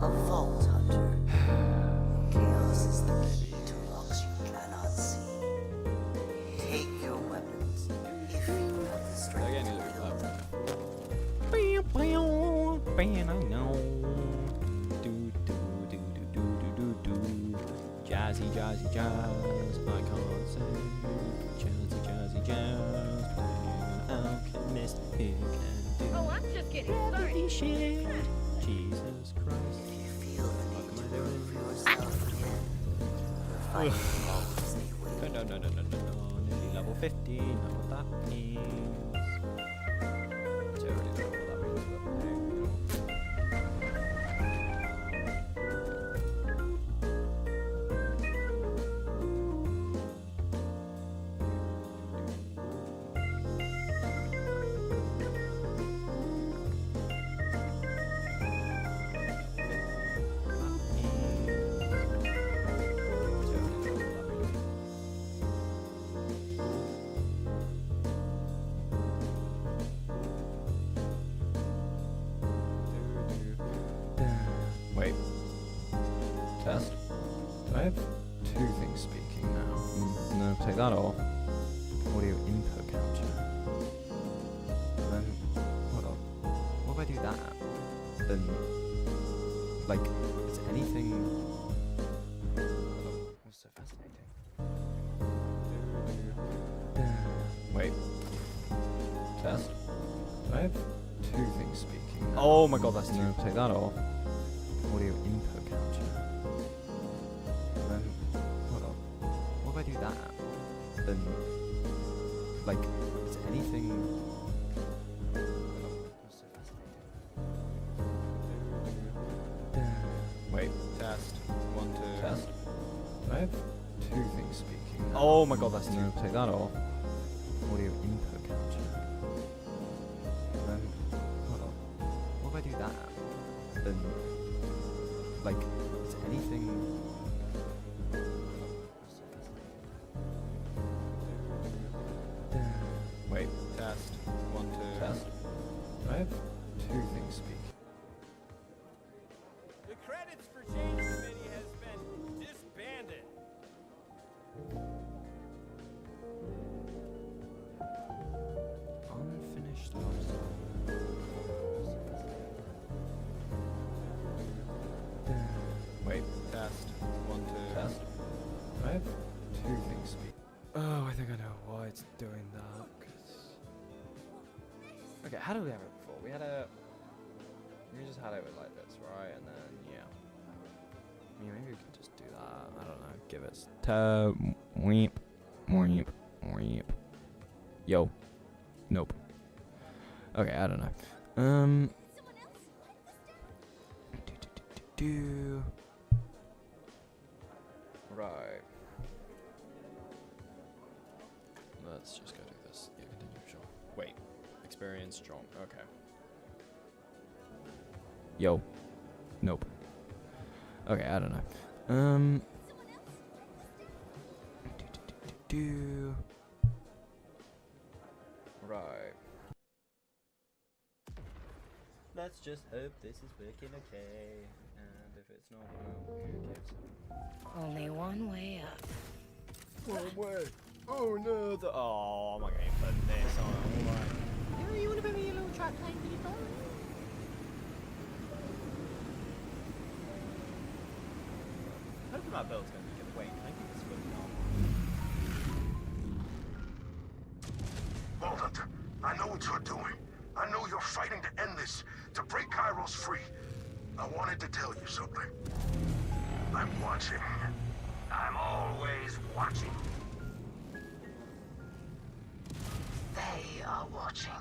A vault hunter. Chaos is the key to locks you cannot see. Take your weapons if you have the strength to Jazzy, jazzy, jazz. I can't say. Jazzy, jazzy, jazz. Playing an alchemist. He can do. Oh, I'm just getting started. Shit. Jesus Christ. If you feel the need to prove yourself again, fight always a way. No. Nearly level 50. Know what that means. So I already know what that means, but hey. Wait. Test. Do I have two things speaking now? No, take that off. Audio input capture. Then, hold on. What if I do that? Then, like, is anything... Hold on. That's so fascinating. Wait. Test. Do I have two things speaking now? Oh my god, that's two. No, take that off. Audio input capture. Then, hold on. What if I do that? Then, like, is anything... That's so fascinating. Wait, test. 1, 2. Test. Do I have two things speaking now? Oh my god, that's two. No, take that off. Audio input capture. Then, hold on. What if I do that? Then... Like, is anything... Wait, test. 1, 2. Test. Do I have two things speaking? The credits for Change Committee has been disbanded. Unfinished love song. Wait, test. 1, 2. Test. I have two things speak. Oh, I think I know why it's doing that. Okay, how did we have it before? We just had it with like this, right? And then, yeah. Maybe we can just do that. I don't know. Give us weep. Yo. Nope. Okay, I don't know. Right. Let's just go do this. Yeah, continue, sure. Wait. Experience strong. Okay. Yo. Nope. Okay, I don't know. Right. Let's just hope this is working okay. And if it's not, well, who cares? Only one way up. One way. Oh no, oh, I'm not going to put this on. Alright. Oh, you want to bring me a little track time, people? Hopefully my build's going to be good. Wait, can I keep this footage on? Vault Hunter, I know what you're doing. I know you're fighting to end this, to break Kairos free. I wanted to tell you something. I'm watching. I'm always watching. They are watching.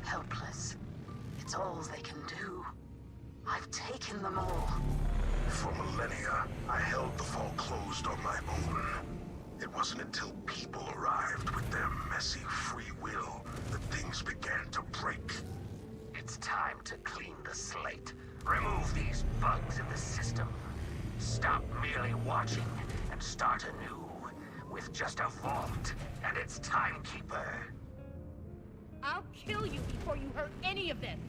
Helpless. It's all they can do. I've taken them all. For millennia, I held the vault closed on my own. It wasn't until people arrived with their messy bugs in the system. Stop merely watching and start anew with just a vault and its timekeeper. I'll kill you before you hurt any of them.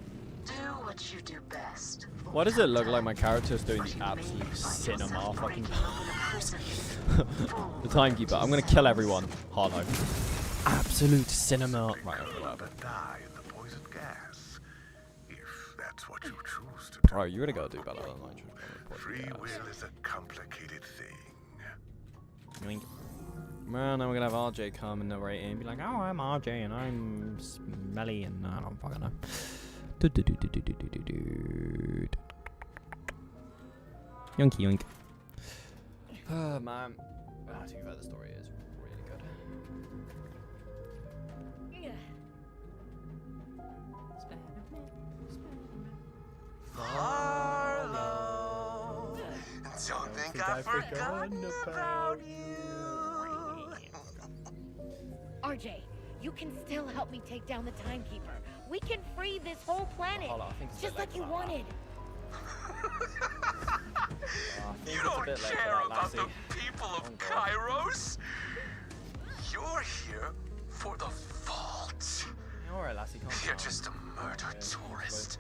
Do what you do best. Why does it look like my character's doing the absolute cinema fucking the timekeeper? I'm gonna kill everyone. Harlowe. Absolute cinema. Right, okay, whatever. Die in the poison gas, if that's what you choose to do. Bro, you really gotta do better than I should. Free will is a complicated thing. Yoink. Well, now we're gonna have RJ come and narrate it and be like, oh, I'm RJ and I'm smelly and I don't fucking know. Yonky yoink. Oh man. To be fair, the story is really good. Harlowe, don't think I've forgotten about you. RJ, you can still help me take down the timekeeper. We can free this whole planet, Hold on, I think it's a just bit like late you for that, wanted. You don't care about the people of Kairos. You're here for the vault. Alright, lassie, calm You're down. just a murder tourist.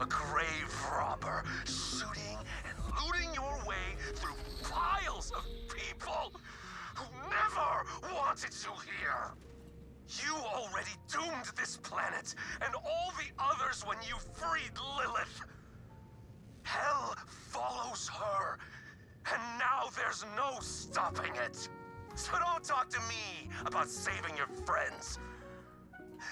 A grave robber, shooting and looting your way through piles of people who never wanted you here. You already doomed this planet and all the others when you freed Lilith. Hell follows her, and now there's no stopping it. So don't talk to me about saving your friends.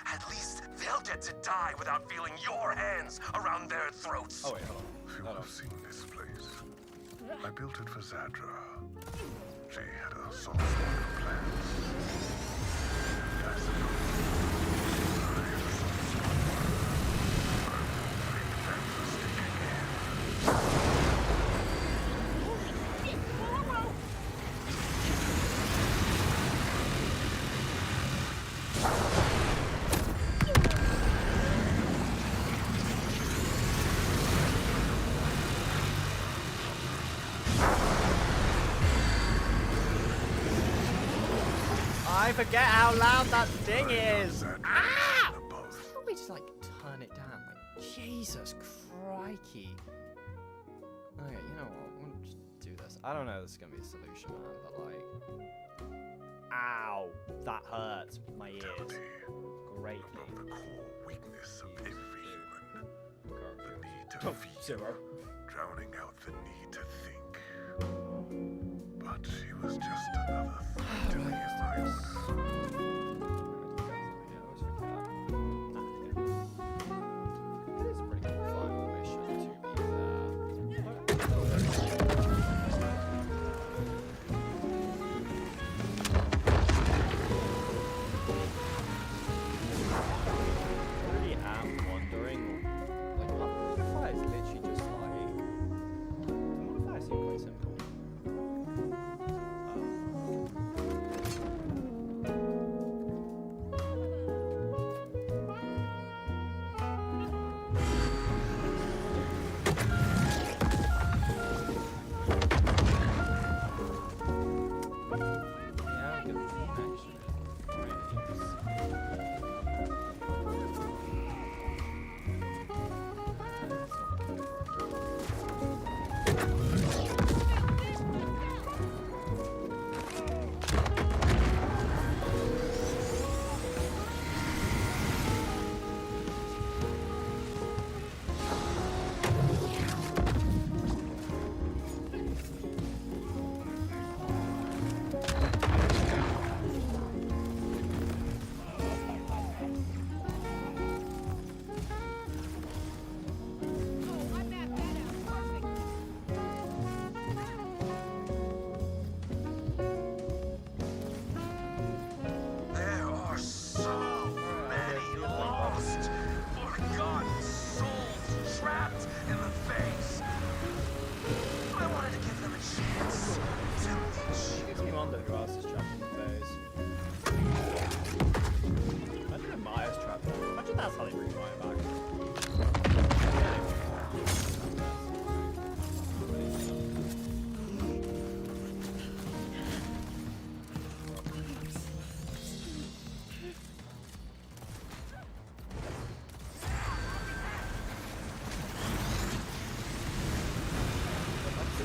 At least they'll get to die without feeling your hands around their throats. Oh wait, hold on. You would have seen this place. I built it for Zadra. She had a soft spot for plants. That's enough. I forget how loud that thing is. Ah! Can't we just like turn it down? Like Jesus crikey. Okay, you know what? We'll just do this. I don't know if this is gonna be a solution, man, but like, ow, that hurts my ears greatly. From the core weakness of every human. The need to Oh, feel, zero. drowning out the need to think. But she was just another threat to the Alliance.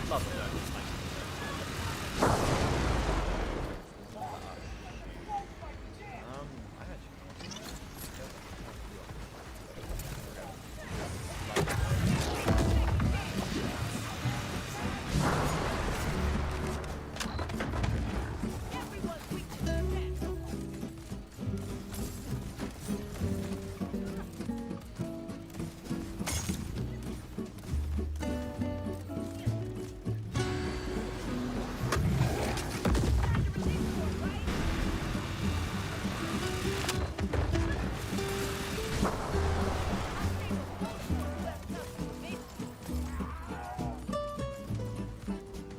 Love the dirt. I actually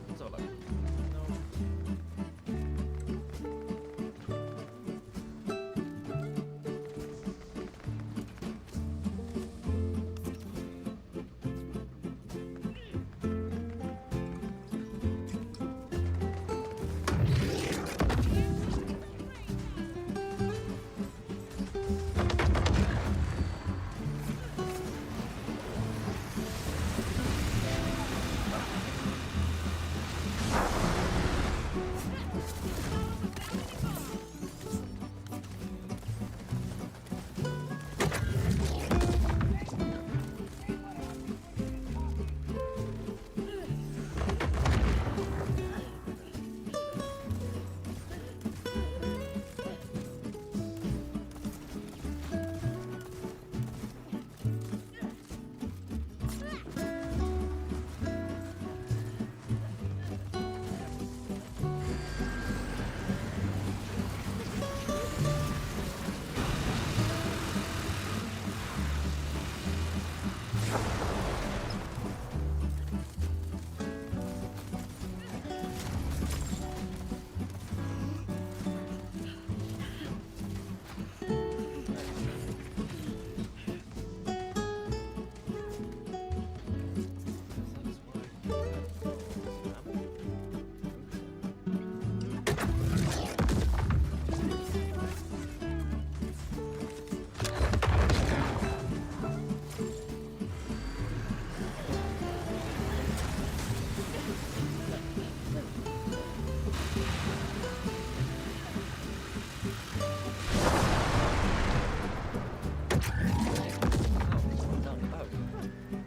Let's have a look.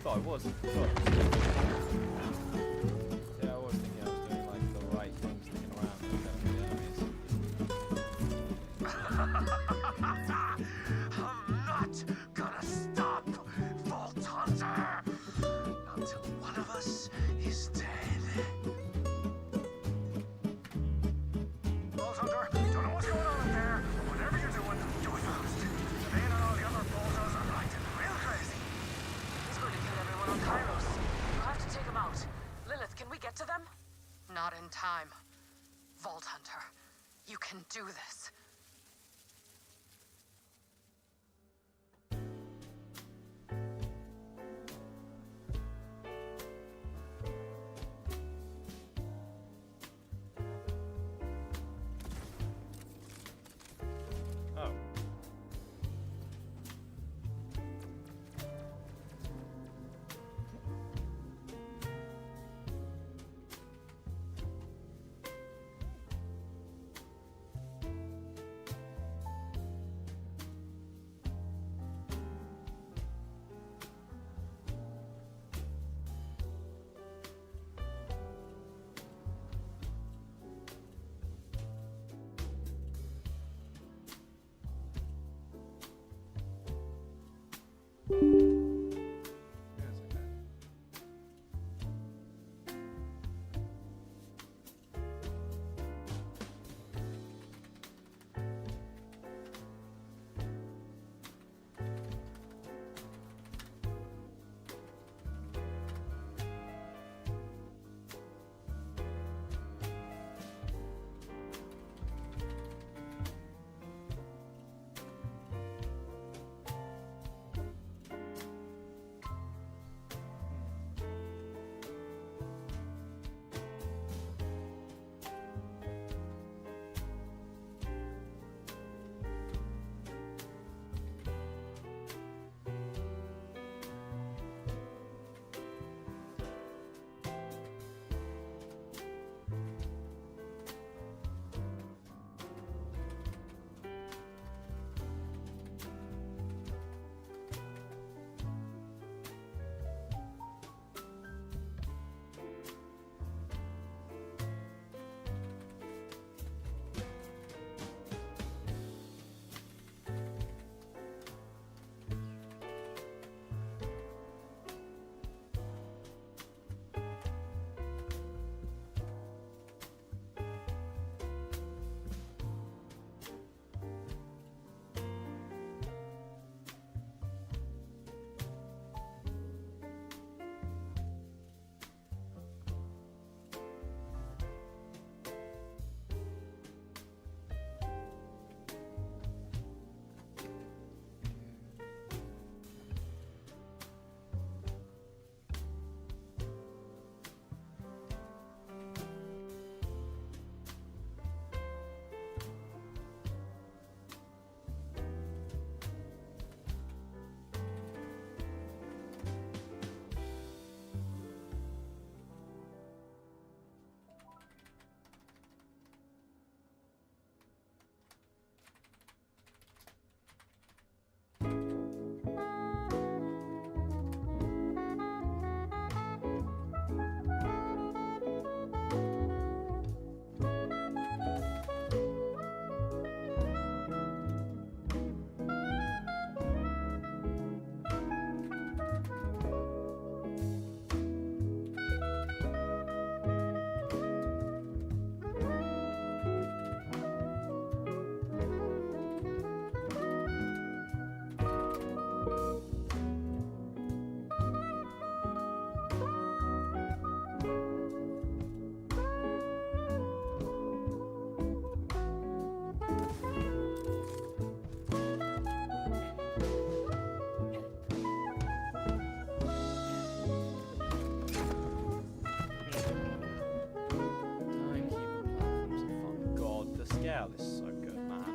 Thought I was. Yeah, I was thinking I was doing like the right thing, sticking around and killing the enemies. I'm not gonna stop, Vault Hunter, until one of us is dead. Vault Hunter, don't know what's going on up there, but whatever you're doing, do it fast. Me and all the other Vaulters are acting real crazy. He's going to kill everyone on Kairos. We'll have to take him out. Lilith, can we get to them? Not in time. Vault Hunter, you can do this. Oh.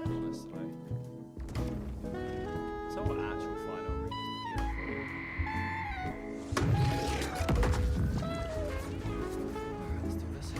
honestly. So what actual final route is beautiful. Let's do this.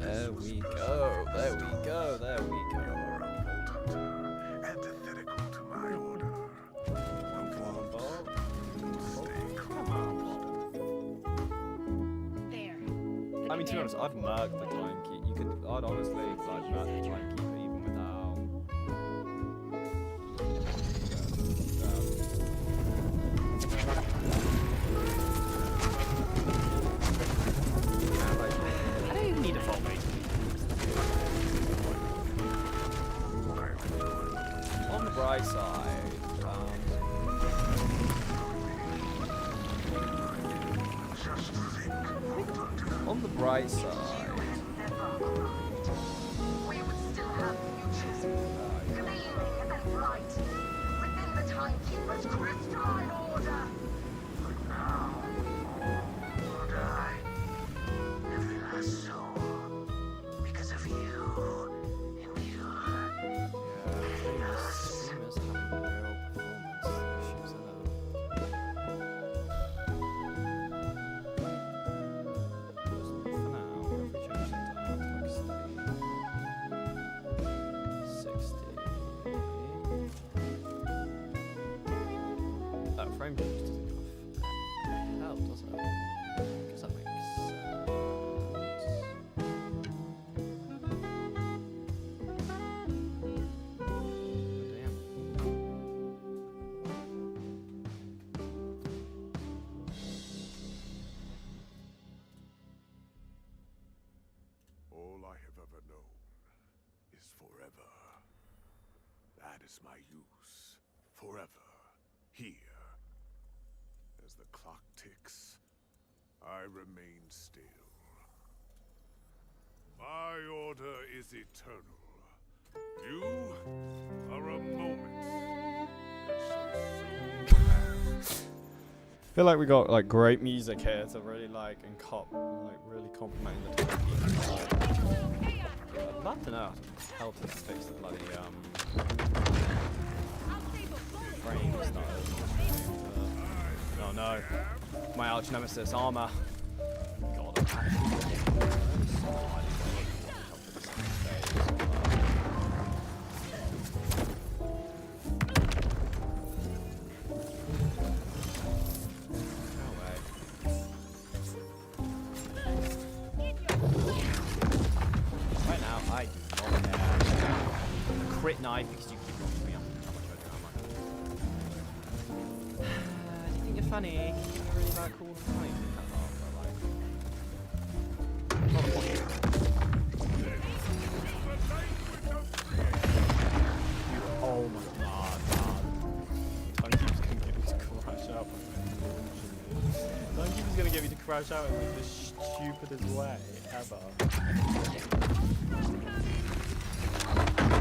There we go, there we go, there we go. You're a Vault Hunter, antithetical to my order. A vault. Stay There. I mean, to be honest, I've murked the timekeeper. I'd honestly like murk the timekeeper even without. I don't even need a fault mate. On the bright side, Just think, Vault Hunter. on the bright side, We would still have futures, gleaming and bright, within the timekeeper's crystalline order. But now, will die. Every last soul. Because of you. And you. streamers having real performance issues in them. For now, if we change that to like 60. That frame change doesn't give a hell, does it? Because that makes sense. Damn. All I have ever known is forever. That is my use. Forever. Here. As the clock ticks, I remain still. My order is eternal. You are a moment that shall soon pass. I feel like we got like great music here to really like really complimenting the timekeeper. I'd love to know how to fix the bloody frames that oh no. My arch nemesis armor. God, I'm right now, I do not care. Crit knife because you keep knocking me up. How much I do, how much? Do you think you're funny? You think you're really that cool and funny? Not a point. Oh my god, man. Timekeeper's gonna get me to crash out. Timekeeper's gonna get me to crash out in like the stupidest way ever.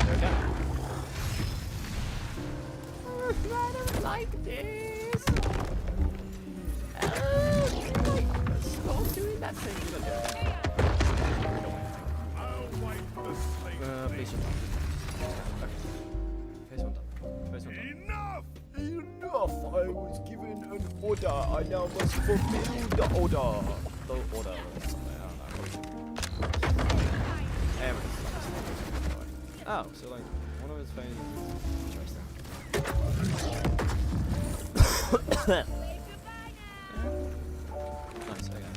There we go. I don't like this. Stop doing that thing. You don't do it. I'll wipe the slate Please clean. shut up. Face one done. Face one done. Enough! Enough! I was given an order. I now must fulfill the order. The order. Something. I don't know. Oh, so like one of his things. Interesting. Nice. Okay.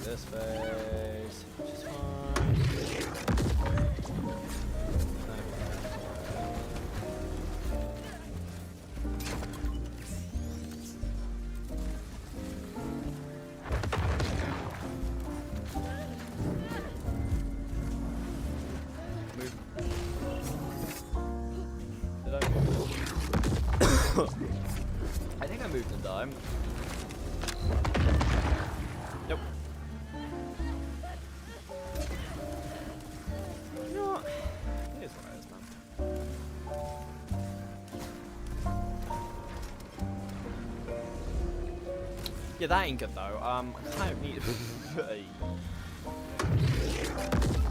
This face, which is fine. moved in time. Nope. You know what? It is what it is, man. Yeah, that ain't good though. I kind of need.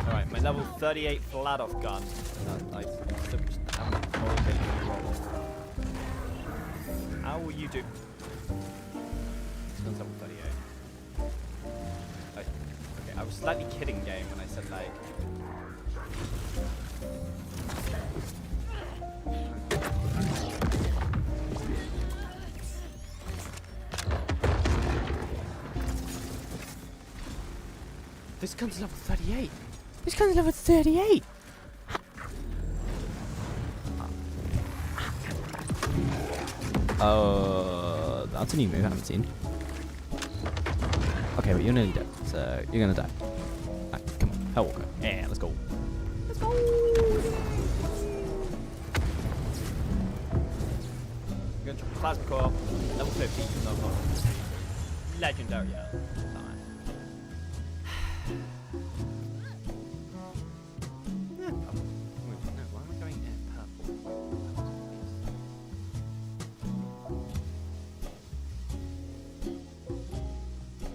Alright, my level 38 flat off gun. I still just haven't told it wrong. How will you do? This gun's level 38. Okay, I was slightly kidding game when I said like. This gun's level 38. This gun's level 38. That's a new move I haven't seen. Okay, but you're nearly dead, so you're gonna die. Right, come on, Hellwalker. Yeah, let's go. Let's go. I'm gonna try plasma coil. Level 50. No, no. Legendary. Yeah.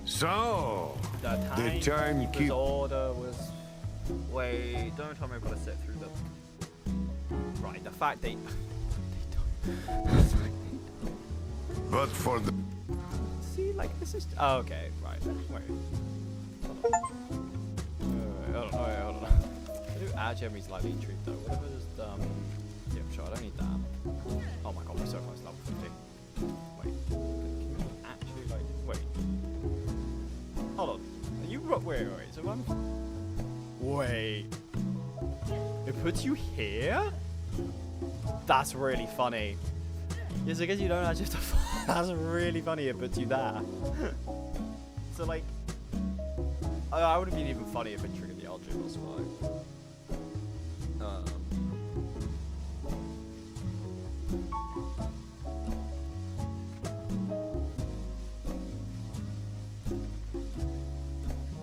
So, The the timekeeper. order was. Wait, don't tell me I've got to sit through the. Right, the fact they. But for the See, like, this is. Oh, okay, right. Wait. Hold on. Hold on. I do add Jeremy's lightly intrigued though. Whatever is yeah, sure, I don't need that. Oh my god, we're so close to level 50. Wait. Can we actually, like. Wait. Hold on. Are you. Wait. So I'm. Wait. It puts you here? That's really funny. Yes, I guess you don't actually have to. That's really funny. It puts you there. So, like. I would have been even funny if it triggered the algae was fine.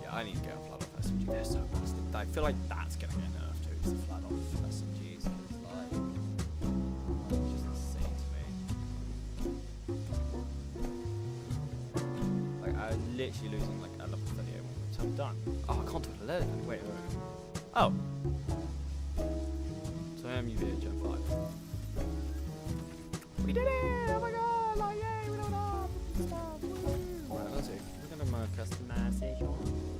Yeah, I need to get a flat off SMG. They're so busted. I feel like that's gonna get nerfed too. It's the flat off SMGs. Cause like, it's just insane to me. Like, I'm literally losing like a level 38 one. So I'm done. Oh, I can't do it 11. Wait. Oh. So I am UV at Gen 5. We did it! Oh my god! Like, yay! We don't know! Right, let's see. We're gonna mark customization.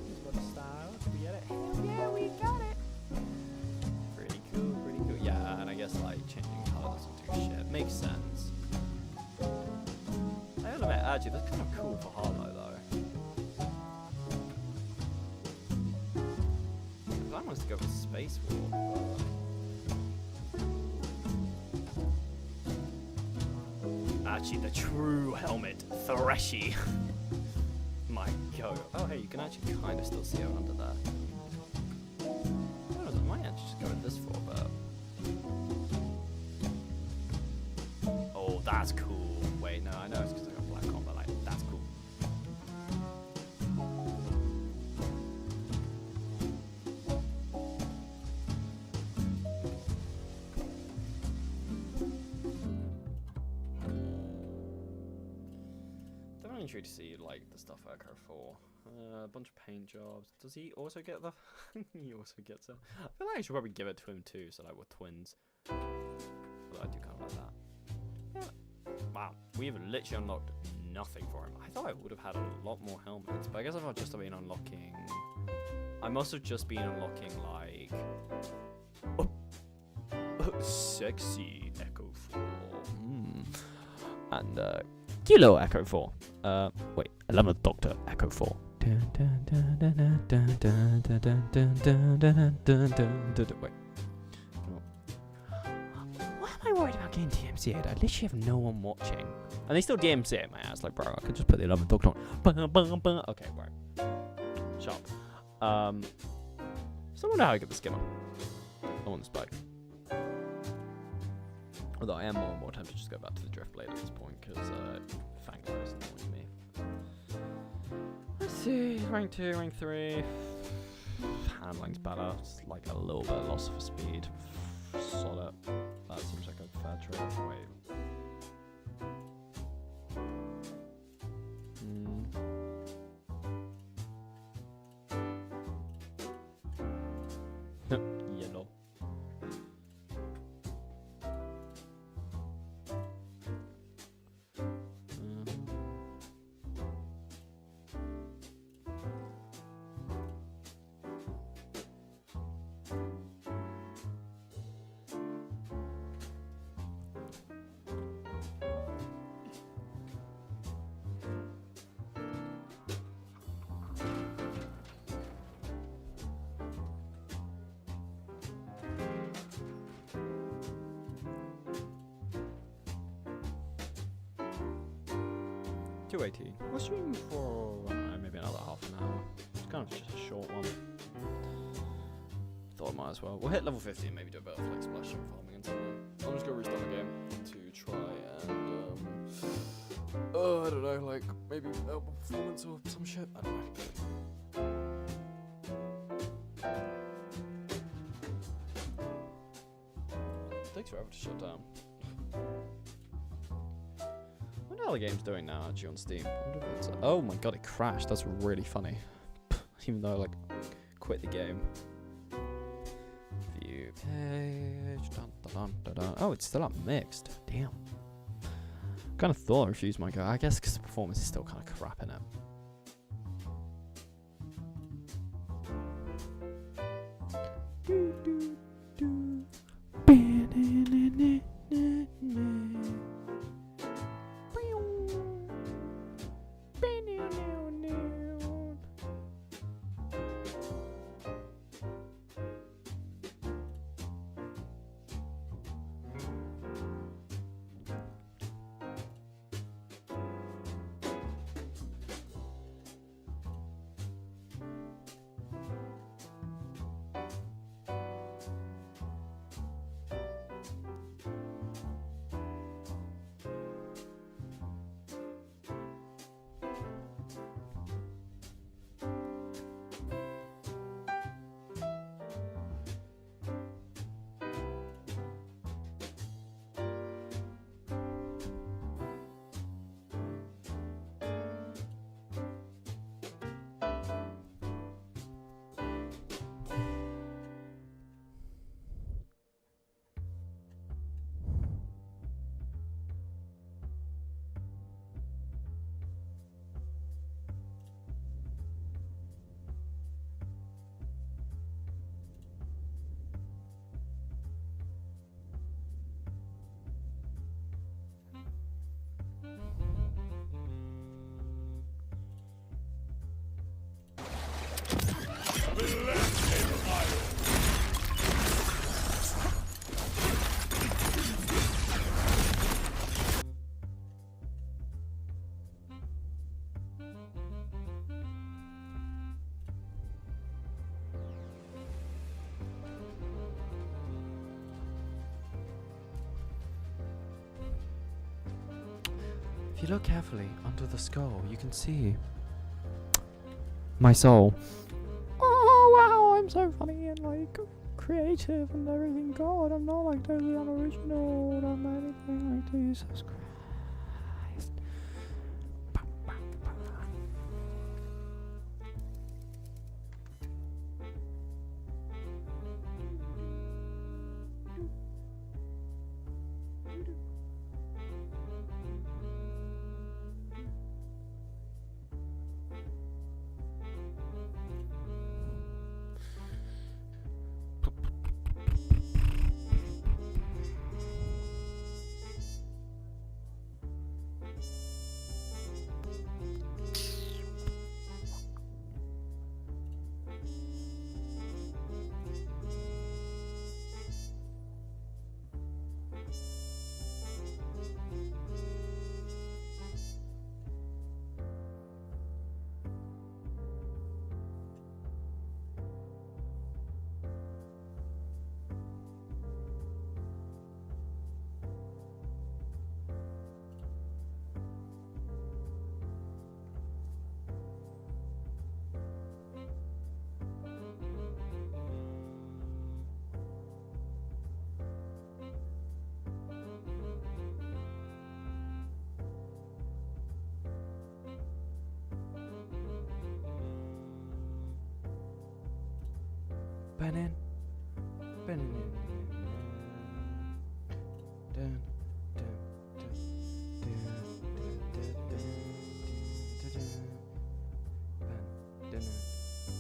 Just got a style. Did we get it? Hell yeah, we got it! Pretty cool, pretty cool. Yeah, and I guess like changing color doesn't do shit. Makes sense. I gotta admit, actually, that's kind of cool for Harlowe though. I wants to go for Space War. Actually, the true helmet, Threshy. My god. Oh, hey, you can actually kind of still see her under there. I don't know, I might actually just go with this for, but. Oh, that's cool. Wait, no, I know it's because I got black on, but like, that's cool. Intrigued to see like the stuff Echo for. A bunch of paint jobs. Does he also get the? He also gets it. I feel like I should probably give it to him too, so like we're twins. Although I do kind of like that. Yeah. Wow, we have literally unlocked nothing for him. I thought I would have had a lot more helmets, but I guess I've just been unlocking. I must have just been unlocking like. Sexy Echo 4. And Kilo Echo 4. Wait, 11th Doctor Echo 4. Wait. Why am I worried about getting DMCA'd? I literally have no one watching. And they still DMCA my ass. Like, bro, I could just put the 11th Doctor on. Okay, right. Sharp. So I wonder how I get the skin on. I want this bike. Although I am more and more tempted to just go back to the drift blade at this point, because Fangfire is annoying me. Let's see, rank 2, rank 3. Handling's better, it's like a little bit of loss for speed. Solid. That seems like a fair trade. Wait. Yellow. 218. We'll stream for maybe another half an hour. It's kind of just a short one. Thought I might as well. We'll hit level 50 and maybe do a bit of like splash and farming and something. I'm just gonna restart the game to try and I don't know, like maybe help a performance or some shit. I don't know. It takes forever to shut down. I wonder how the game's doing now actually on Steam. I wonder if it's, oh my god, it crashed. That's really funny. Even though I like quit the game. View page. Dun, dun, dun, dun. Oh, it's still up mixed. Damn. Kind of thought I refused my go. I guess because the performance is still kind of crap in it. If you look carefully under the skull, you can see my soul. Oh wow, I'm so funny and like creative and everything. God, I'm not like totally unoriginal. I don't know anything like Jesus Christ. Bannon. Bannon. Dun, dun, dun, dun, dun, dun, dun, dun, dun, dun,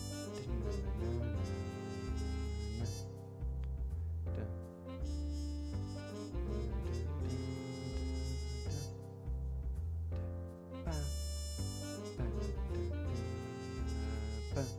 dun, dun,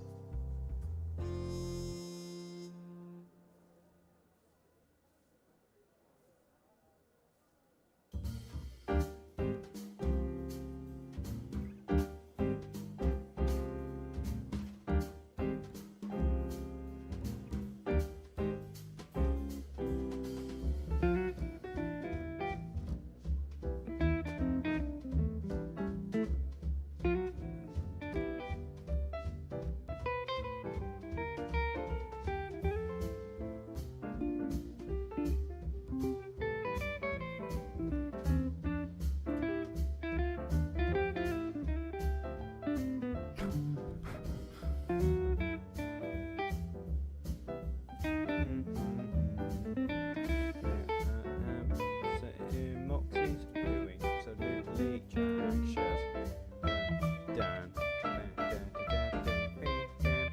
Moxie's doing absolutely jack shit. Dun, dun, dun, dun,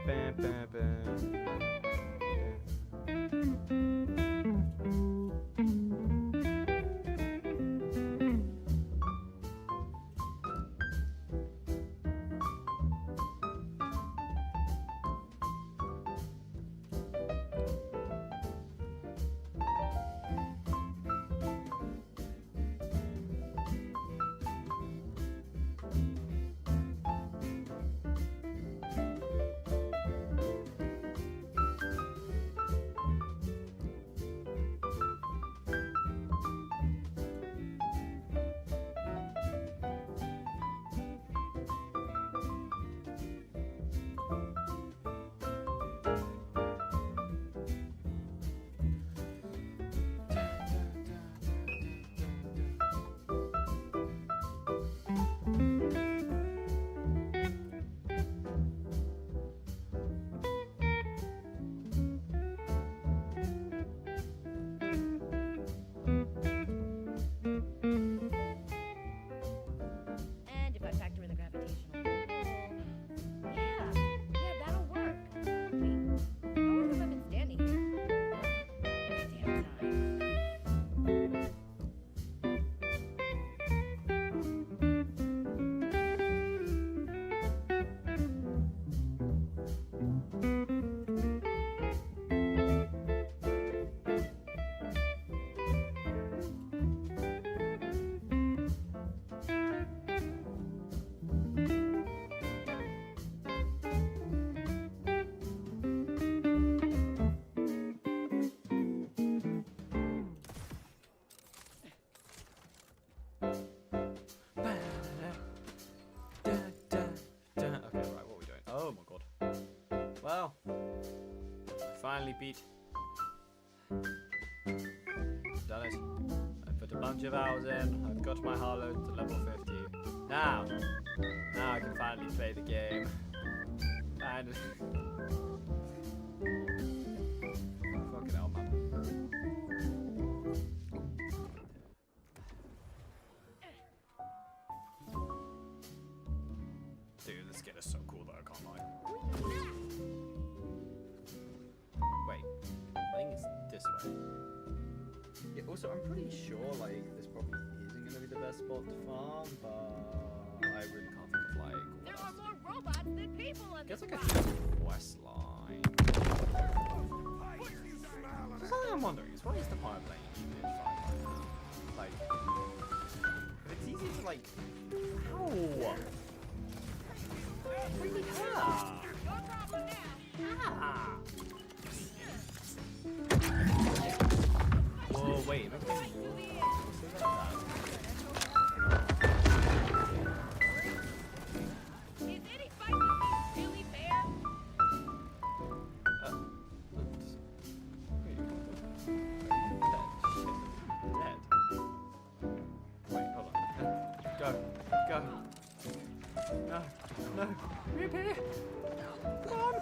dun, dun, dun, And if I factor in the gravitational pull, yeah, that'll work. Wait, how long have I been standing here? Every damn time. Okay, right, what are we doing? Oh my god. Well, I finally beat. Done it. I put a bunch of hours in. I've got my Harlowe to level 50. Now I can finally play the game. And fucking hell, man. Dude, this skin is so cool though, I can't lie. Wait, I think it's this way. Yeah, also, I'm pretty sure, like, this probably isn't going to be the best spot to farm, but I really can't think of, like, what There else are to more robots than people do. on I guess this I could rock. do a quest line. Something I'm wondering is, what is the power playing in fight right now? Like, if it's easy to, like, ow! Really hurt! Your problem now. Ah! Whoa, wait, maybe there's more. Say that. Is any fight with me really fair? Oops. Wait, what the? Dead. Wait, hold on. Go. No. Reappear! Come on!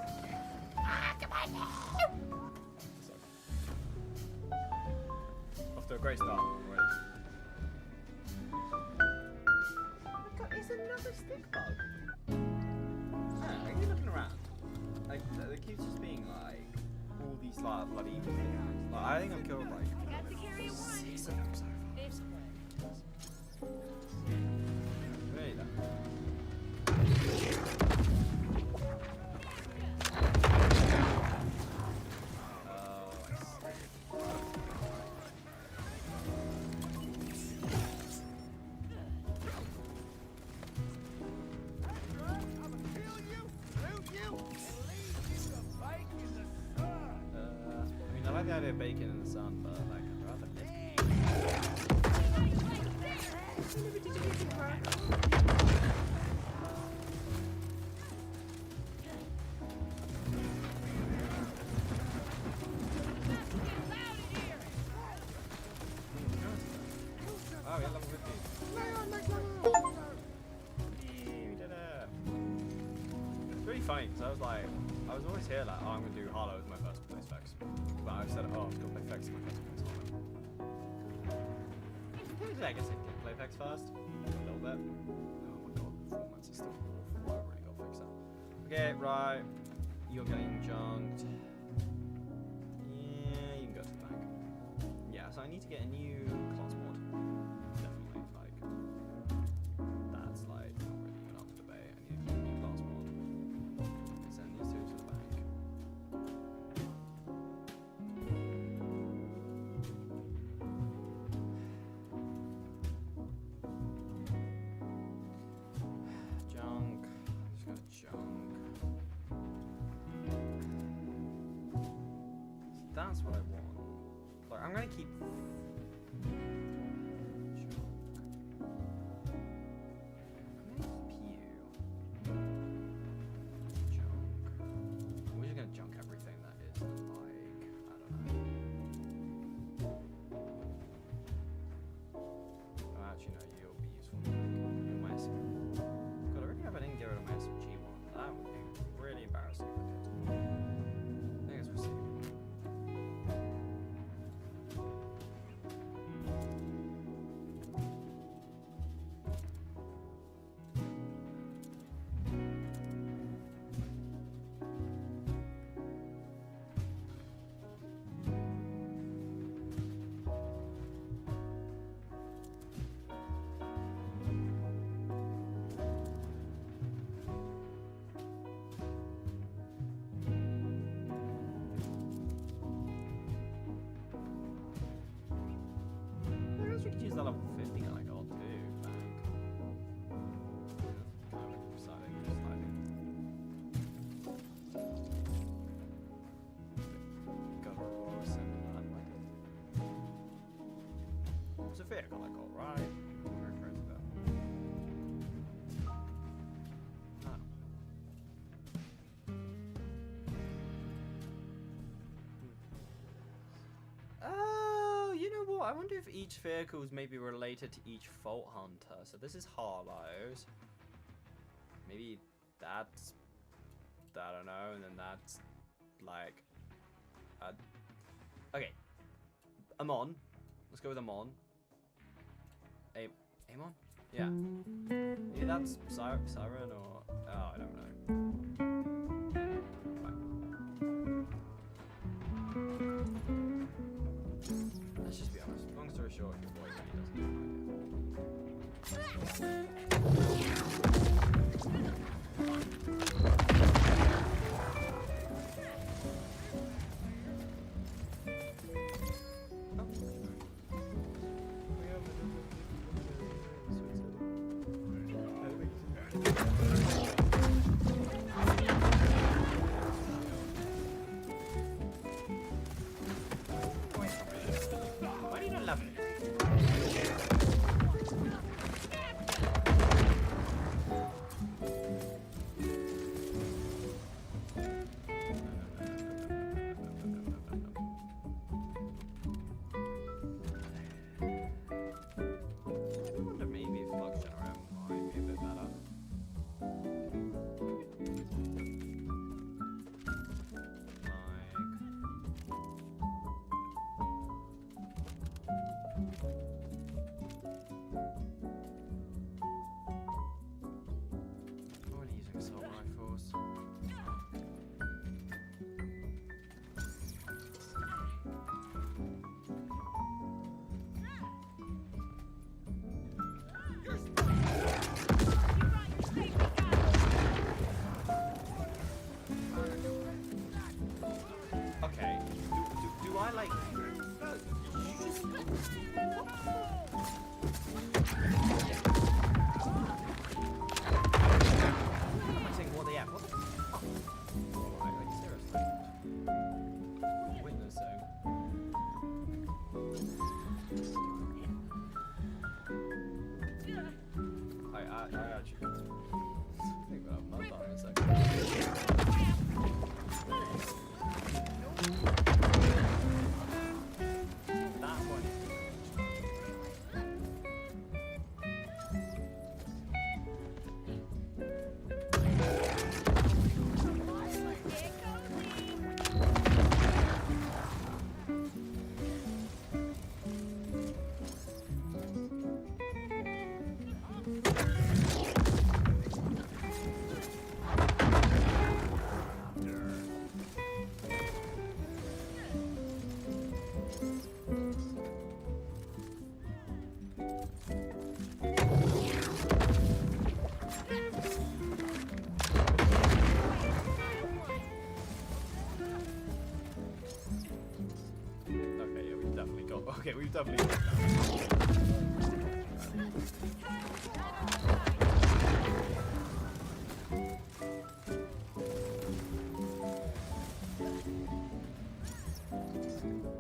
great start. Already. It's another stick bug. Are you looking around? Like, there keeps just being like all these like bloody things. Like, I think I've killed like I got to carry one. 6 of them so far. It's Really though. I like the idea of bacon in the sun, but like I'd rather Oh, yeah, level 50. We did it. It's really funny because I was always here like, oh, I'm gonna do Harlowe as my first place Vex. But I said, oh, I'm gonna play Vex as my first place Harlowe. I guess I did play Vex first. A little bit. Oh my god, performance is still awful. I really gotta fix that. Okay, right. You're getting junked. Yeah, you can go to the bank. Yeah, so I need to get a new class mod. Definitely, like, that's like not really even up for debate. I need to get a new class mod. Send these two to the bank. Junk. Just got junk. That's what I want. Like, I'm gonna keep. We're just gonna junk everything that is like, I don't know. Oh, actually, no, you'll be useful. My God, I really hope I didn't get rid of my SMG one. That would be really embarrassing if I did. I guess we'll see. I guess we could use that level 50 and I got too. Kind of exciting, just slightly. Got a send that like. It was a vehicle I got, right? Very crazy about. Oh, you know what? I wonder if each vehicle is maybe related to each Vault Hunter. So this is Harlowe's. Maybe that's, I don't know, and then that's like, okay, Amon. Let's go with Amon. Amon? Yeah. Maybe that's Siren or, oh, I don't know. Let's just be honest. Long story short, your boy really doesn't have an idea. Why do you not love me? I wonder maybe if Flux Generator might be a bit better. Like, I like? I'm saying what they have. What the fuck? Like seriously. Witnessing. I actually think that I'm not done in a second. That one. Okay, we've definitely got that.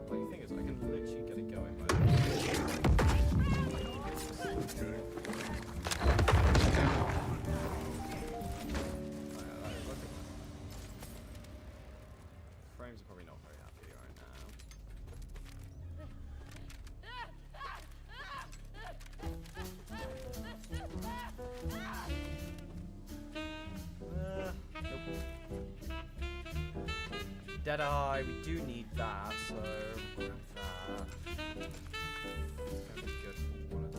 Well, the thing is, I can literally get it going by frames are probably not very happy right now. Deadeye, we do need that, so we'll grab that. It's gonna be good for one of the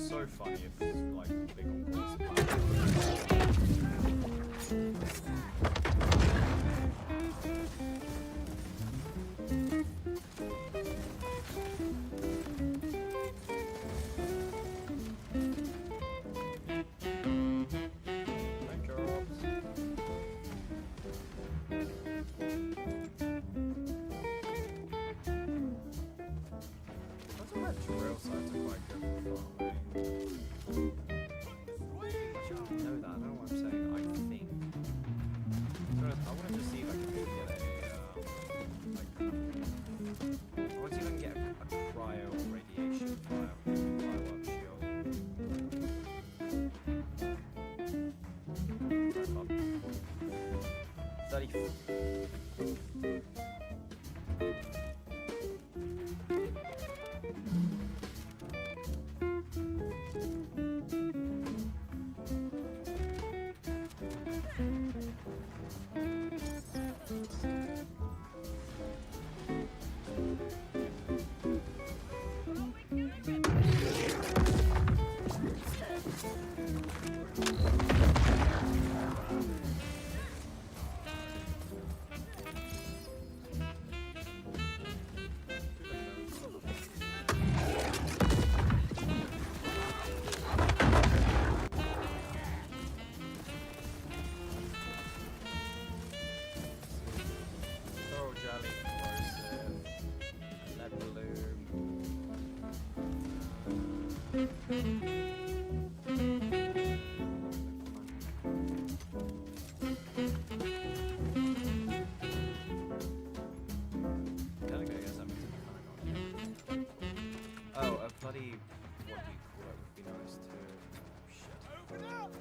so funny if like big on points. Drill sites are quite good for far away. Actually, I don't know that. I don't know what I'm saying. I think. I want to just see if I can get I want to see if I can get a cryo radiation firework shield. 34. Oh, a bloody, what do you call it, would be nice to, shit. Open up!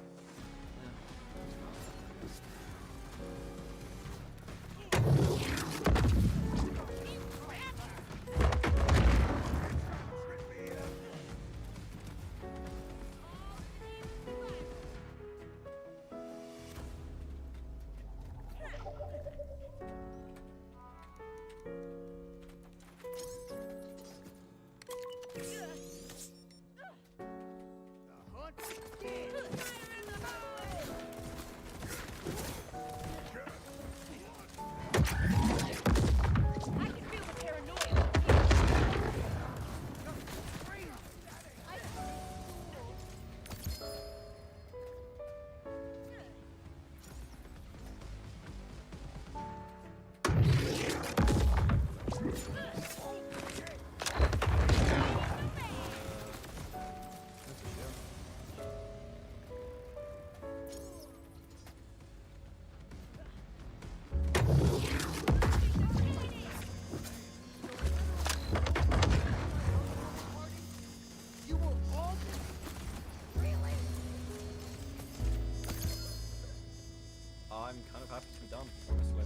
I'm kind of happy to be done, honestly.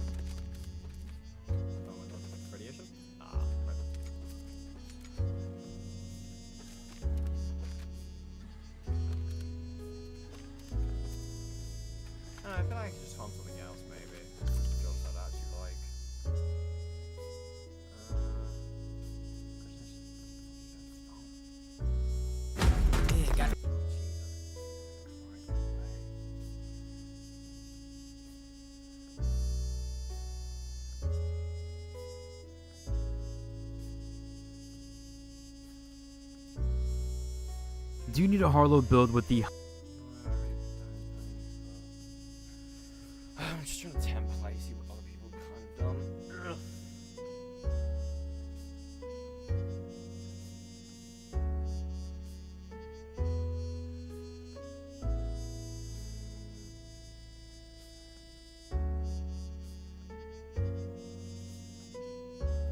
Oh my god, radiation? Ah, crap. I feel like I could just find something else, maybe. Jobs I'd actually like. Do you need a Harlowe build with the I'm just trying to template, see what other people have kind of done. Ugh.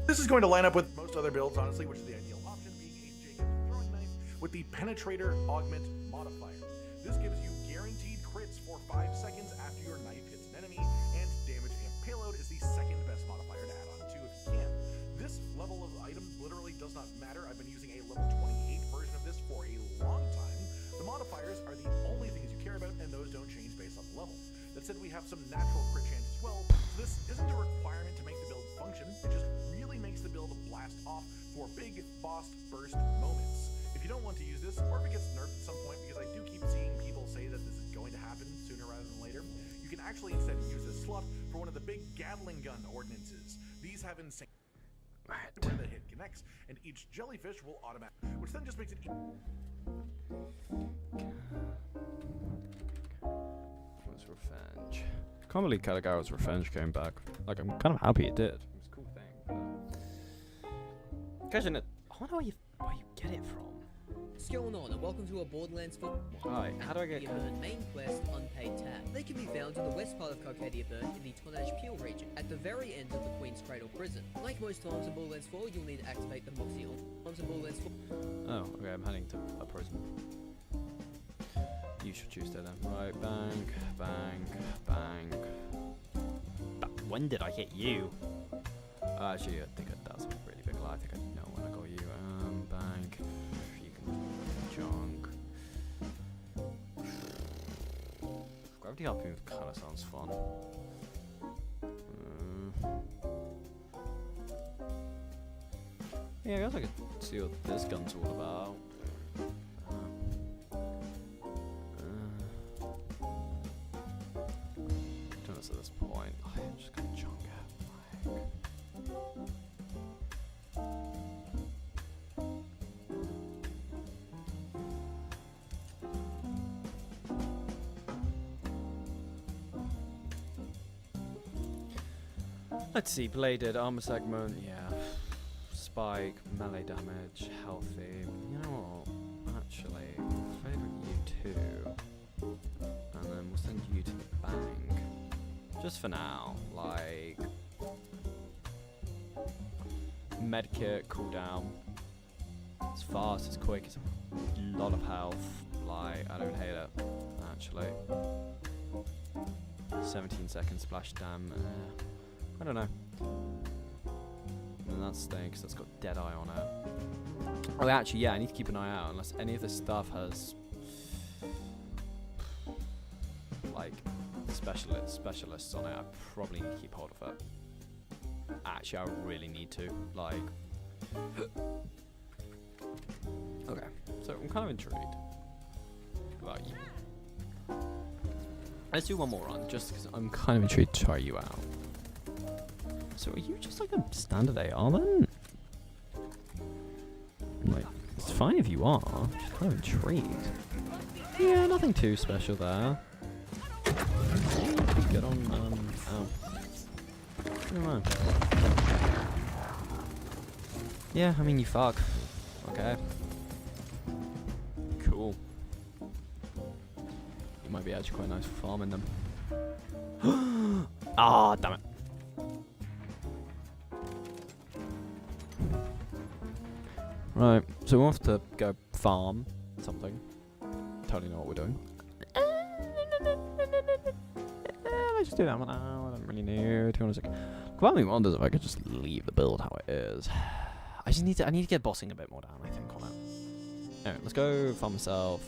This is going to line up with most other builds, honestly, which is the ideal option, being a Jacob's throwing knife with the Penetrator Augment modifier. This gives you guaranteed crits for 5 seconds after your knife hits an enemy, and damage and payload is the second best modifier to add on to if you can. This level of item literally does not matter. I've been using a level 28 version of this for a long time. The modifiers are the only things you care about, and those don't change based on the level. That said, we have some natural crit chance as well, so this isn't a requirement to make the build function. It just really makes the build blast off for big boss burst moments. If you don't want to use this, or if it gets nerfed at some point, because I do keep seeing people say that this is going to happen sooner rather than later, you can actually instead use this slot for one of the big Gatling gun ordinances. These have insane where the hit connects, and each jellyfish will automatic, which then just makes it What's revenge? Can't believe Caligara's revenge came back. Like, I'm kind of happy it did. It was a cool thing. Question it. I wonder where you get it from. What's going on, and welcome to a Borderlands for Alright, how do I get Burn main quest unpaid tab. They can be found in the west part of Carcadia Burn in the Tonnage Peel region, at the very end of the Queen's Cradle prison. Like most times in Borderlands 4, you'll need to activate the Moxie on times in Borderlands 4. Oh, okay, I'm heading to a prison. You should choose that then. Right, bang, bang, bang. When did I hit you? Actually, I think that's a really big lie. I think I know when I got you. Bang. You can junk. Gravity harpoon kind of sounds fun. Yeah, I guess I could see what this gun's all about. At this point, I'm just gonna chunk it. Let's see, bladed, armor segment, yeah. Spike, melee damage, healthy. You know what? Actually, favourite you two. And then we'll send you to the bang. Just for now, like medkit, cooldown. It's fast, it's quick, it's a lot of health. Like, I don't hate it, actually. 17 seconds splash dam. I don't know. And that's staying because that's got Deadeye on it. Oh, actually, yeah, I need to keep an eye out unless any of this stuff has like specialists on it. I probably need to keep hold of it. Actually, I really need to. Like, So I'm kind of intrigued about you. Let's do one more run, just because I'm kind of intrigued to try you out. So are you just like a standard AR then? Like, it's fine if you are. I'm just kind of intrigued. Yeah, nothing too special there. Pretty good on, ow. I don't know. Yeah, I mean, you fuck. Okay. Cool. You might be actually quite nice for farming them. Ah, damn it. Right, so we'll have to go farm something. Totally know what we're doing. Let's just do that one now. I don't really know. 206. Part of me wonders if I could just leave the build how it is. I need to get bossing a bit more down, I think, on it. Alright, let's go farm myself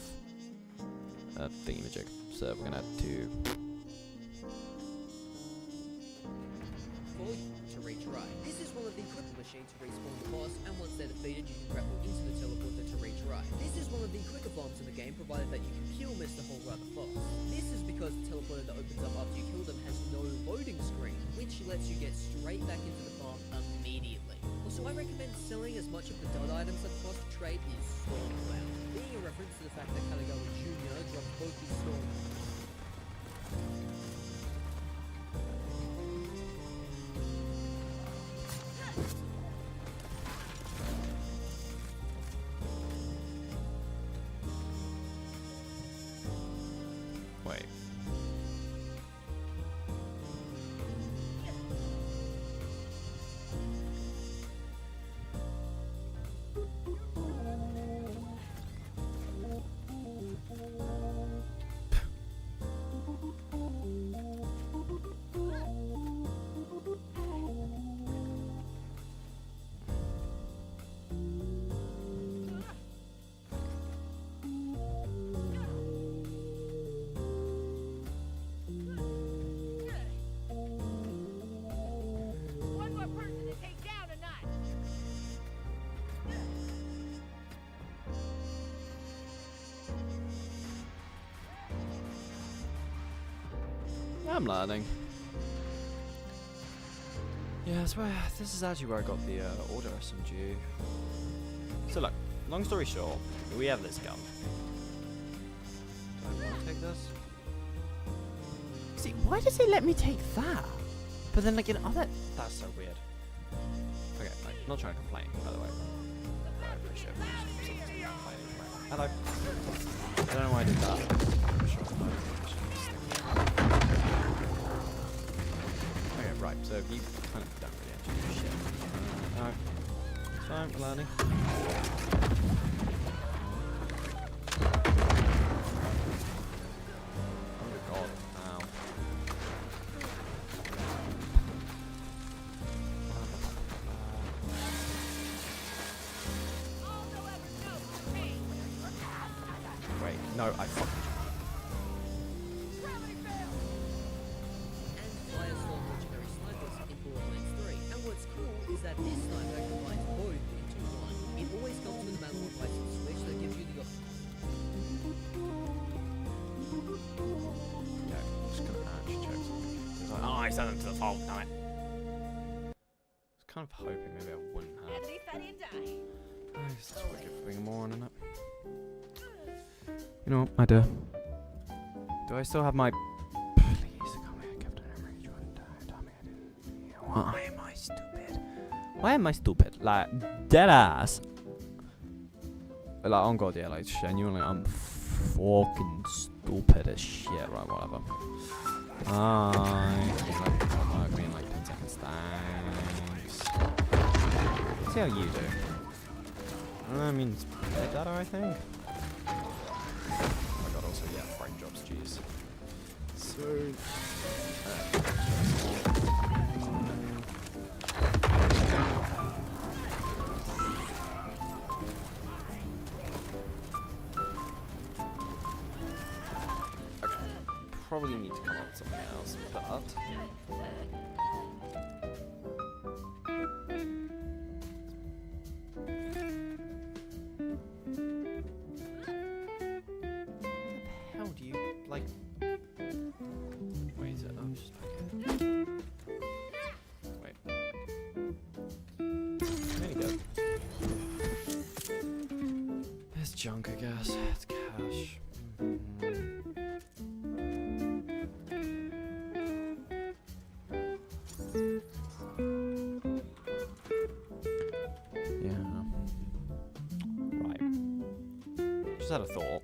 a thingamajig. So we're gonna add 2. To retry. This is one of the cripple machines to respawn the boss, and once they're defeated, you can grapple into the teleporter to retry. This is one of the quicker bombs in the game, provided that you can kill Mr. Hole rather fast. This is because the teleporter that opens up after you kill them has no loading screen, which lets you get straight back into the farm immediately. Also, I recommend selling as much of the dud items that cost to trade is Stormcloud, being a reference to the fact that Kaligawa Jr. dropped both these Storm. Wait. One more person to take down a notch. I'm learning. Yeah, that's where, this is actually where I got the order SMG. So look, long story short, we have this gun. Do I want to take this? See, why does it let me take that? But then like in other... That's so weird. Okay, like, not trying to complain, by the way. I appreciate it. Hello. I don't know why I did that. I'm sure okay, right, so you kind of don't really actually do shit. No. It's fine, we're learning. Oh god, ow. Wait, no, I fucking... Firestorm legendary snipers in Borderlands 3. And what's cool is that this sniper combines both into one. It always comes with a manual pricing switch that gives you the option. Yeah, I'm just gonna actually check something. It's like, oh, I sent them to the vault, damn it. I was kind of hoping maybe I wouldn't have. At least I didn't die. It's just wicked for being a moron, isn't it? You know what, I do. Do I still have my... Please, come here, Captain Emery. Tell me I didn't... Why am I stupid? Why am I stupid? Like, dead ass. Like, oh god, yeah, like, genuinely, I'm fucking stupid as shit. Right, whatever. I mean, like, 10 seconds, thanks. Let's see how you do. I mean, it's better, I think. Oh my god, also, yeah, frame drops, jeez. So... okay, probably need to come up with something else, but... junk, I guess. It's cash. Yeah. Right. Just had a thought.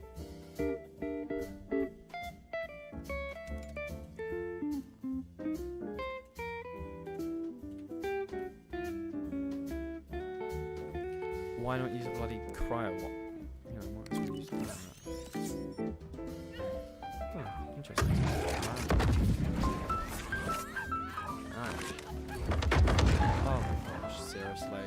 Why not use a bloody cryo? You know, what else can we use that? Oh, interesting. Nice. Oh my gosh, seriously.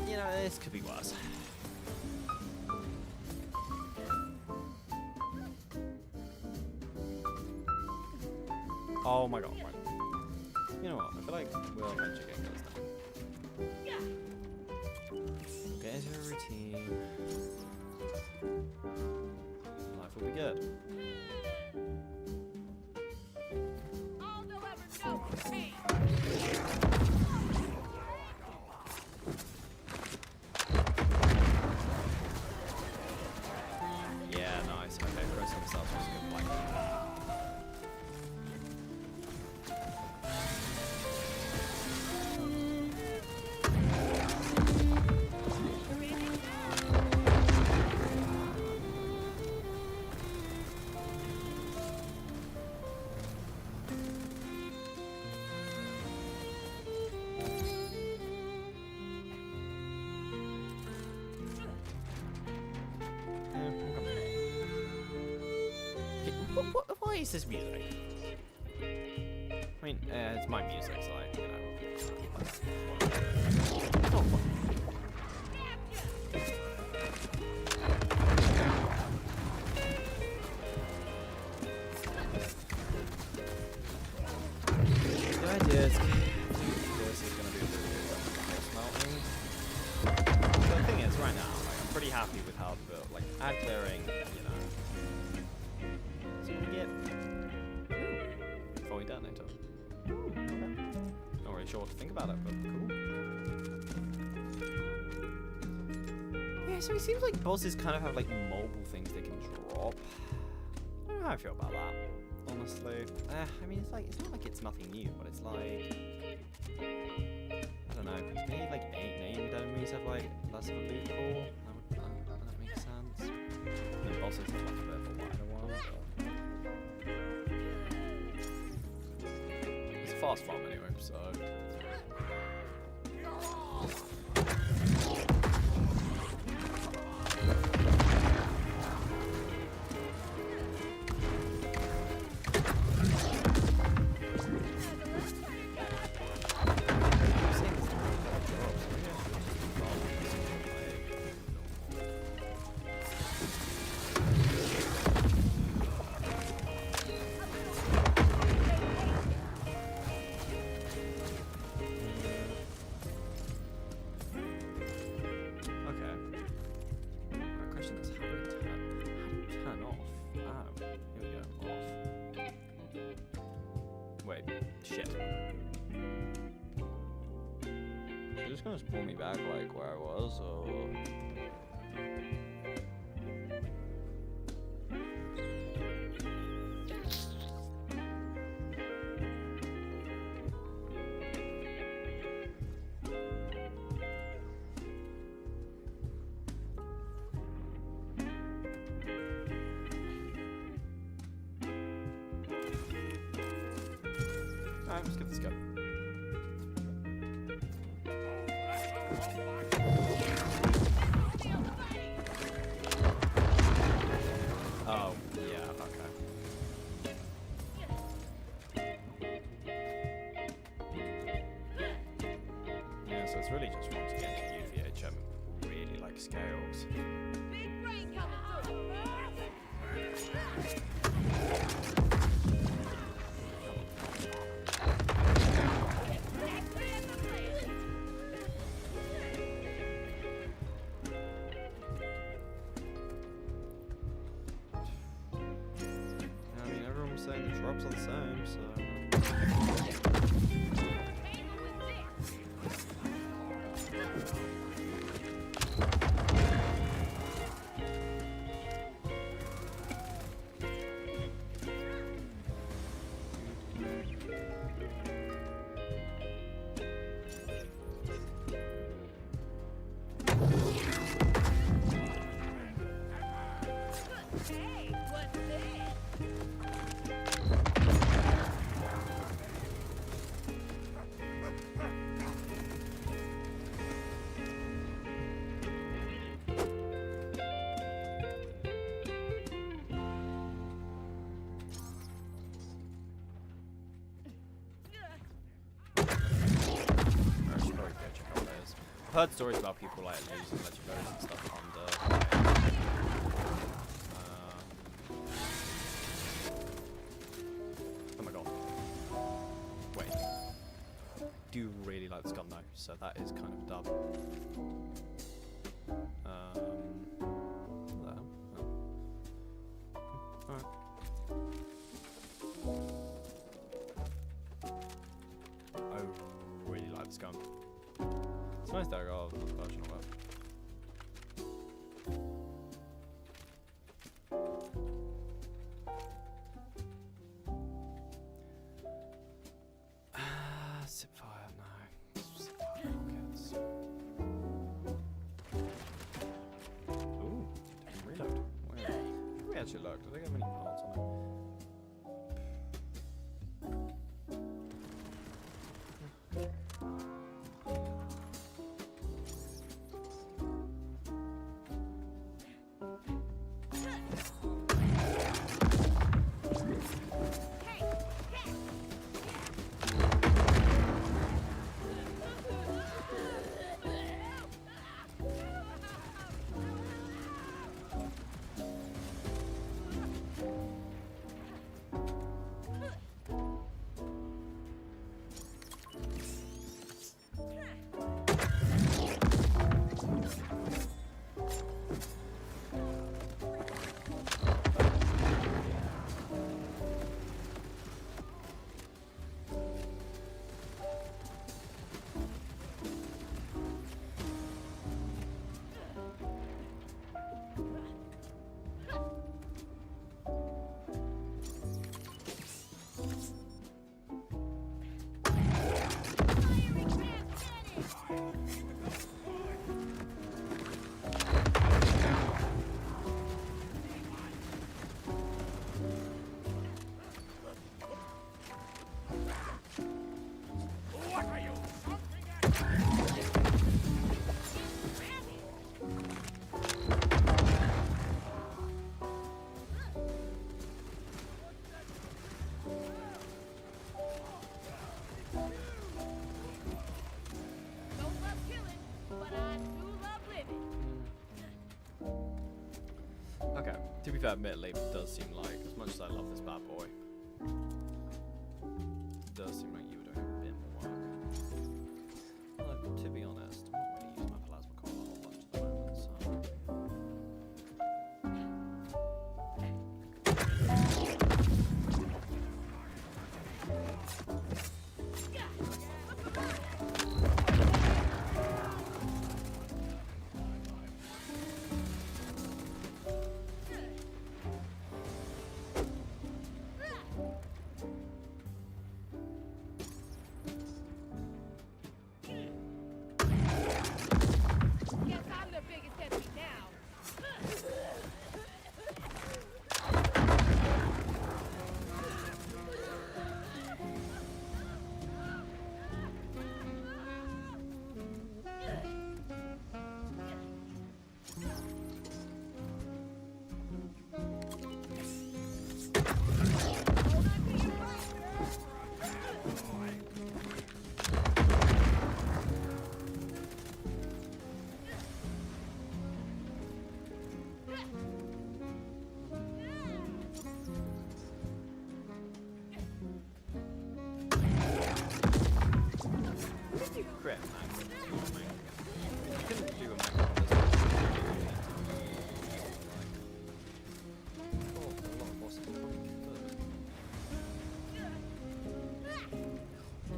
You know, this could be worse. Oh my god, right. You know what, I feel like we'll eventually get girls now. Get into a routine. Life will be good. All they'll ever know is me. Yeah, nice. Okay, throw some stuff was a good point. Why is this music? I mean, it's my music, so like, you know. Oh, fuck. The idea is this is going to be a little bit of melting. So the thing is, right now, like, I'm pretty happy with how the build, like, ad clearing, you know. So we get before we detonator. Not really sure what to think about it, but cool. Yeah, so it seems like bosses kind of have like mobile things they can drop. I don't know how I feel about that, honestly. I mean, it's not like it's nothing new, but it's like, I don't know. Maybe like named enemies have like less of a loot pool. That makes sense. And then bosses have like a bit of a wider one. It's a fast farm anyway, so. Wait, shit. You're just gonna pull me back like where I was, or... Alright, let's give this a go. Oh, yeah, okay. Yeah, so it's really just wrong to get into UVHM really like scales. Big brain coming through. saying the drops are the same, so. Hey, what's this? I should probably go check out those. I've heard stories about people like losing legendaries and stuff under. Oh my god. Wait. Do really like this gun though, so that is kind of a dub. There. Oh. Alright. I really like this gun. It's nice that I got a version of it. Zipfire, no. Zipfire rockets. Ooh, damn reload. Where we actually look? Do they get many parts on it? Okay, to be fair, admittedly, it does seem like, as much as I love this bad boy, it does seem like you were doing a bit more work. Well, to be honest, I'm not really using my plasma core a whole bunch at the moment, so.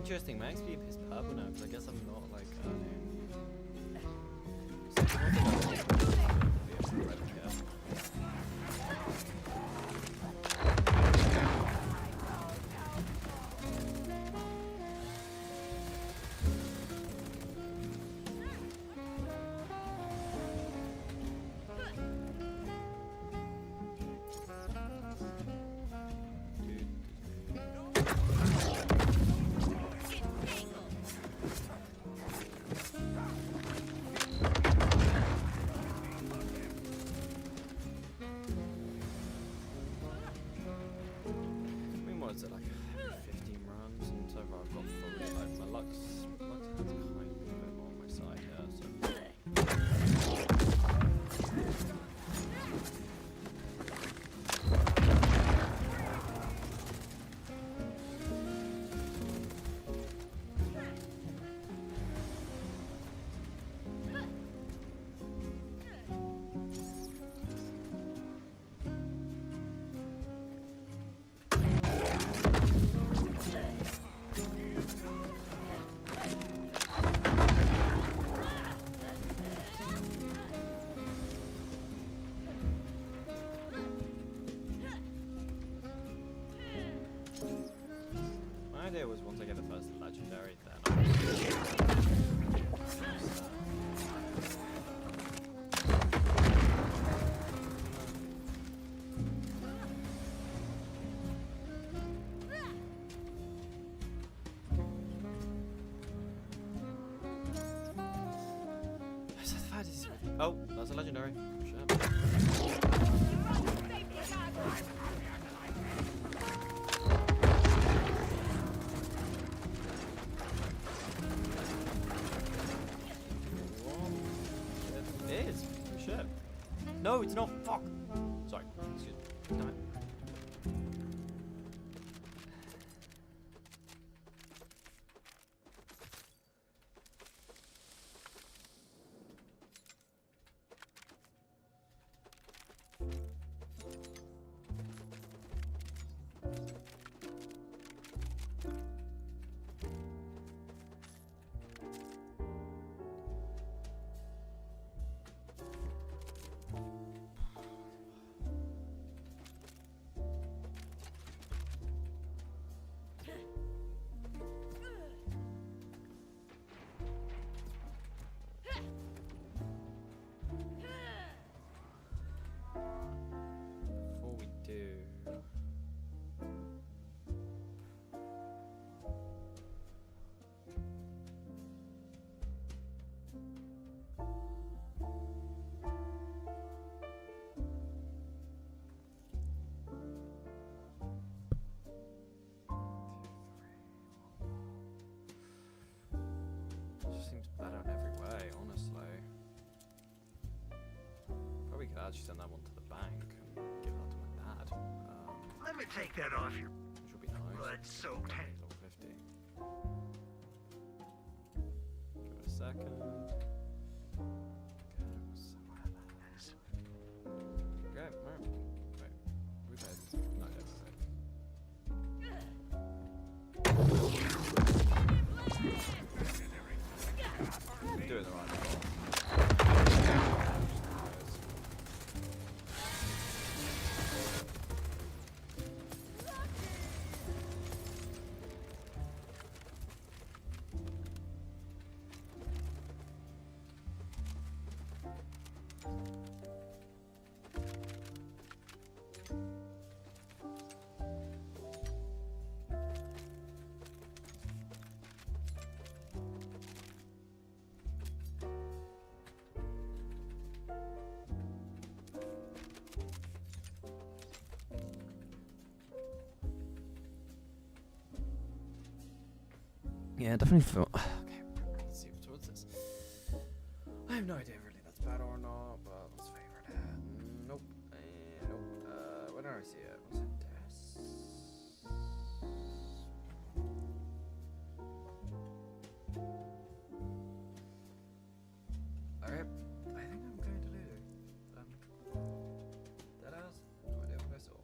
Interesting, my XP is purple now, because I guess I'm not like earning. Is it like 15 runs, and so far I've got fully, like, my luck's has kind of been a bit more on my side here, so. My idea was once I get the first legendary, then oh, that's a legendary. Shit. It is. Shit. No, it's not. Fuck. Sorry. Excuse me. Damn it. Before we do, just seems better in every way, honestly. Probably could actually send that one to the bank and give that to my dad. Let me take that off your Which would be nice. blood-soaked hand. Level 50. Give it a second. Okay, alright. Wait, we paid. No, yeah, we paid. Doing the right thing. Yeah, definitely feel. Okay, let's see what's this. I have no idea really that's bad or not, but let's favorite it. Nope. Nope. Where did I see it? Was it this? Alright, I think I'm going to Lulu. That else? No idea what I saw.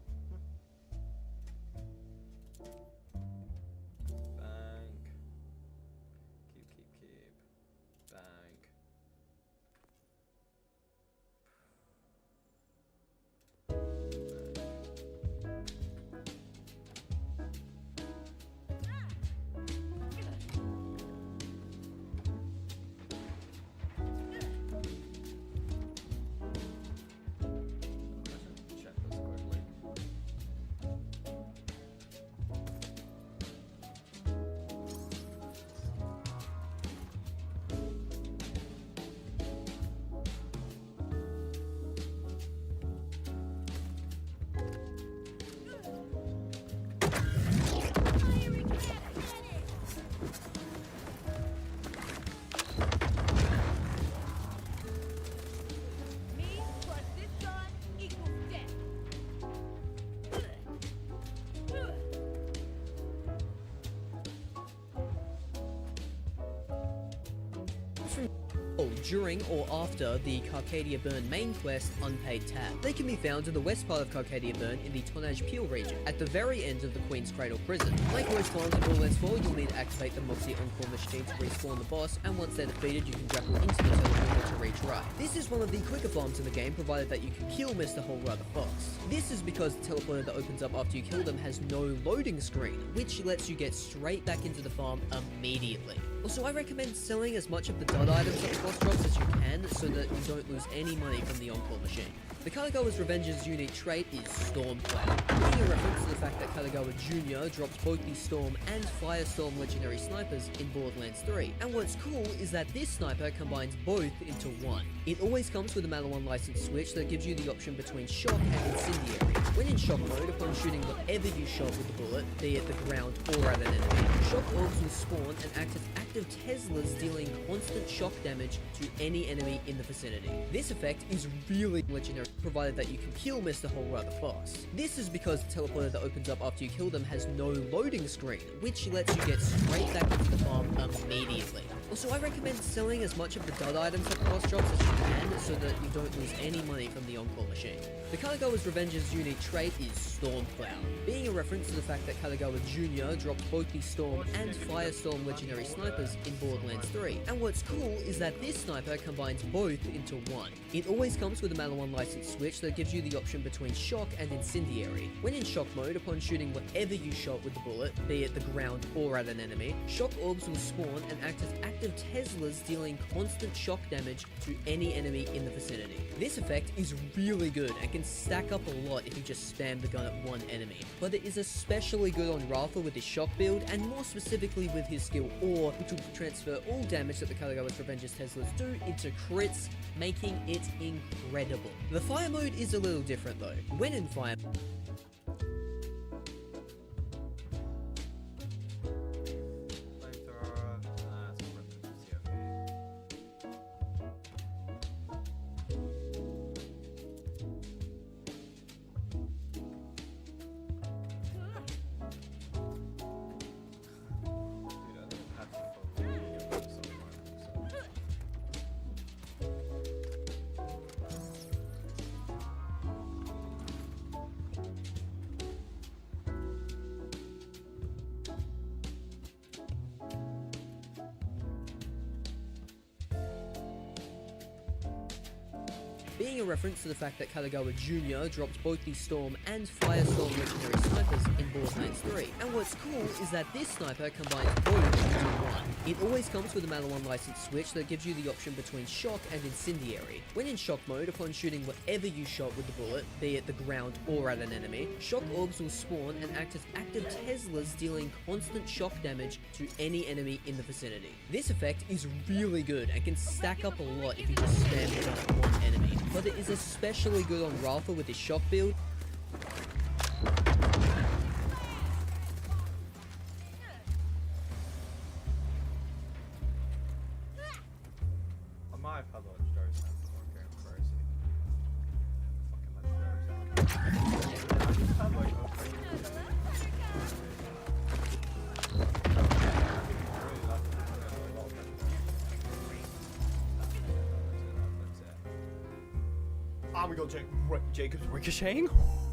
Bank. during or after the Carcadia Burn main quest Unpaid Tab. They can be found in the west part of Carcadia Burn in the Tonnage Peel region, at the very end of the Queen's Cradle prison. Like most farms in Borderlands 4, you'll need to activate the Moxie Encore machine to respawn the boss, and once they're defeated, you can grapple into the teleporter to reach right. This is one of the quicker farms in the game, provided that you can kill Mr. Holra the Fox. This is because the teleporter that opens up after you kill them has no loading screen, which lets you get straight back into the farm immediately. Also, I recommend selling as much of the dud items at the boss drops as you can, so that you don't lose any money from the Encore machine. The Kaligawa's Revenge's unique trait is Storm Cloud, being a reference to the fact that Kaligawa Jr. drops both the Storm and Firestorm legendary snipers in Borderlands 3, and what's cool is that this sniper combines both into one. It always comes with a Maliwan license switch that gives you the option between shock and incendiary. When in shock mode, upon shooting whatever you shot with the bullet, be it the ground or at an enemy, shock orbs will spawn and act as active Teslas, dealing constant shock damage to any enemy in the vicinity. This effect is really legendary, provided that you can kill Mr. Holra the Fox. This is because the teleporter that opens up after you kill them has no loading screen, which lets you get straight back into the farm immediately. Also, I recommend selling as much of the dud items at the boss drops as you can, so that you don't lose any money from the Encore machine. The Kaligawa's Revenge's unique trait is Storm Cloud, being a reference to the fact that Kaligawa Jr. dropped both the Storm and Firestorm legendary snipers in Borderlands 3, and what's cool is that this sniper combines both into one. It always comes with a Maliwan license switch that gives you the option between shock and incendiary. When in shock mode, upon shooting whatever you shot with the bullet, be it the ground or at an enemy, shock orbs will spawn and act as active Teslas, dealing constant shock damage to any enemy in the vicinity. This effect is really good and can stack up a lot if you just spam the gun at one enemy, but it is especially good on Rafa with his shock build, and more specifically with his skill Ore, which will transfer all damage that the Kaligawa's Revenge's Teslas do into crits, making it incredible. The fire mode is a little different though. When in fire being a reference to the fact that Kaligawa Jr. dropped both the Storm and Firestorm legendary snipers in Borderlands 3, and what's cool is that this sniper combines both into one. It always comes with a Maliwan license switch that gives you the option between shock and incendiary. When in shock mode, upon shooting whatever you shot with the bullet, be it the ground or at an enemy, shock orbs will spawn and act as active Teslas, dealing constant shock damage to any enemy in the vicinity. This effect is really good and can stack up a lot if you just spam the gun at one enemy, but it is especially good on Rafa with his shock build. I might have had legendary snipers before going crazy. Fucking legendary snipers. I just had like we got Jacob's ricocheting?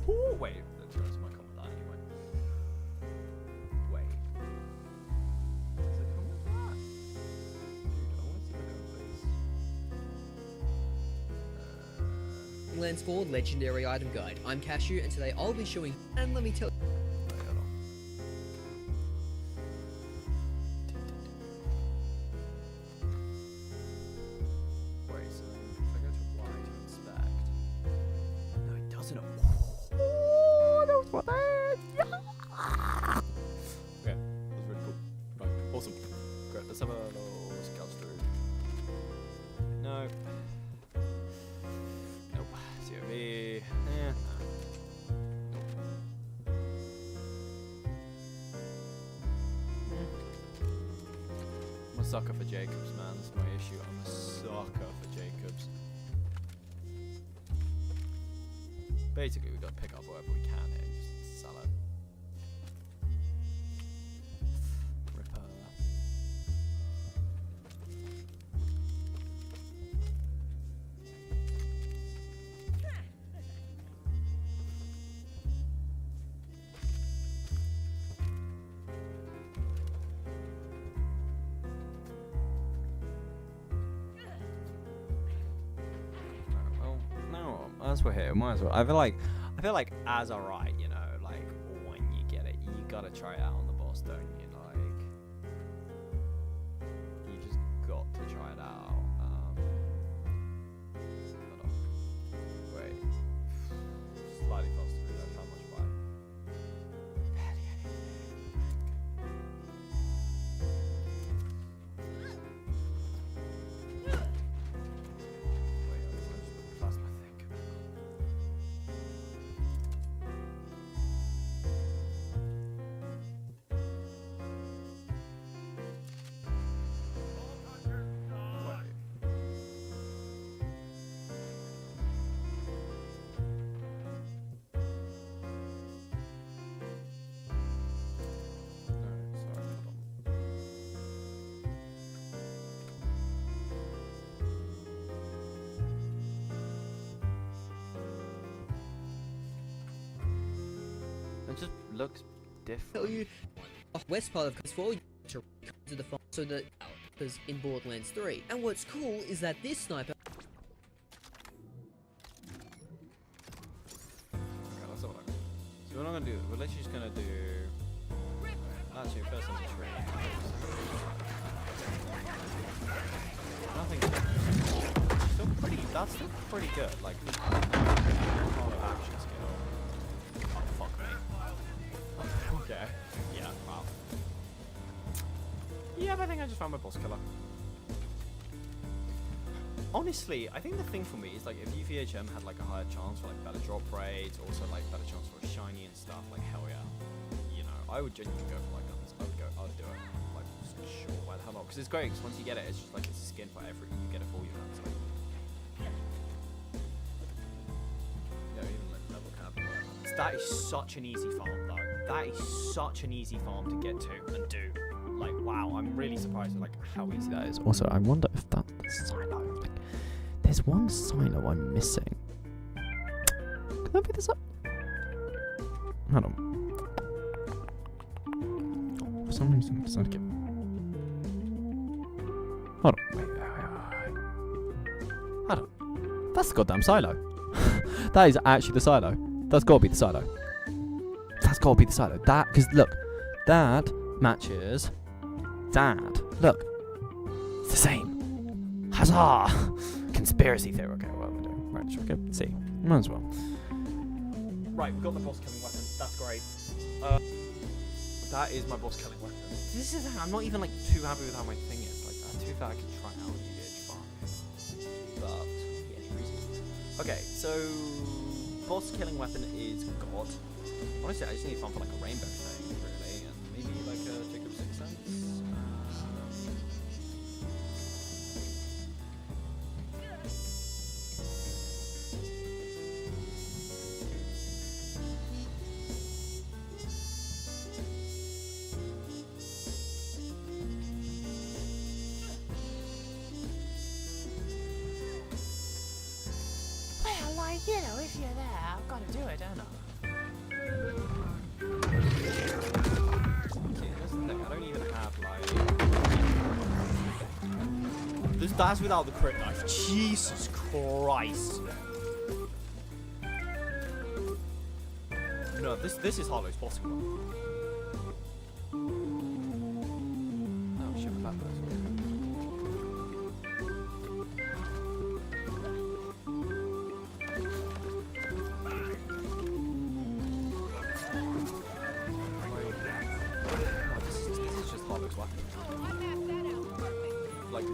Ooh, wait, let's go to my comment that anyway. Wait. Does it come with that? Dude, I want to see my own face. Borderlands 4 Legendary Item Guide. I'm Cashew, and today I'll be showing, and let me tell you. Wait, hold on. Wait, so then if I go to apply to inspect. No, it doesn't. Oh, that was what that. Yeah. Okay, that was really cool. Right, awesome. Great, let's have a little scout through. No. Nope. COV. Eh, I'm a sucker for Jacobs, man. That's my issue. I'm a sucker for Jacobs. Basically, we gotta pick up whatever we can here and just sell it. Ripper. as we're here, might as well. I feel like as a right, you know, like when you get it, you gotta try it out on the boss, don't you? Like, you just got to try it out. Hold on. Wait. Slightly faster. How much by? It just looks different. Tell you, west part of Coast 4 to come to the farm so that is in Borderlands 3. And what's cool is that this sniper. Okay, that's all I got. So we're not gonna do. We're literally just gonna do. Actually, first on the tree. Nothing. Still pretty. That's still pretty good. Like, Harlowe action skill. Oh fuck me. Okay. Yeah. Wow. Yeah, but I think I just found my boss killer. Honestly, I think the thing for me is like if UVHM had like a higher chance for like better drop rates, also like better chance for a shiny and stuff, like hell yeah. You know, I would genuinely go for like guns. I'd do it. Like sure, why the hell not? Because it's great. Because once you get it, it's just like it's a skin for every. You get it for all your hands. Like, yeah, even like level cap. That is such an easy farm though. That is such an easy farm to get to and do. Like wow, I'm really surprised at like how easy that is. Also, I wonder if that's silo. Like, there's one silo I'm missing. Could that be the silo? Hold on. For some reason, it's not giving. Hold on. Wait. Hold on. That's the goddamn silo. That is actually the silo. That's gotta be the silo. That's gotta be the silo. That, because look, that matches that. Look, it's the same. Huzzah! Conspiracy theory. Okay, what are we doing? Right, should we go see? Might as well. Right, we've got the boss killing weapon. That's great. That is my boss killing weapon. This is. I'm not even like too happy with how my thing is. Like, too bad I could try out UVH5. But any reason. Okay, so boss killing weapon is God. Honestly, I just need fun for like a rainbow thing, really, and maybe like a Jacob 6 cents. Well, like, you know, if you're there, I've got to do it, don't I? See, that's the thing, I don't even have like... That's without the crit knife. Jesus Christ. No, this is Harlowe's boss one. Oh shit, my bad. Like,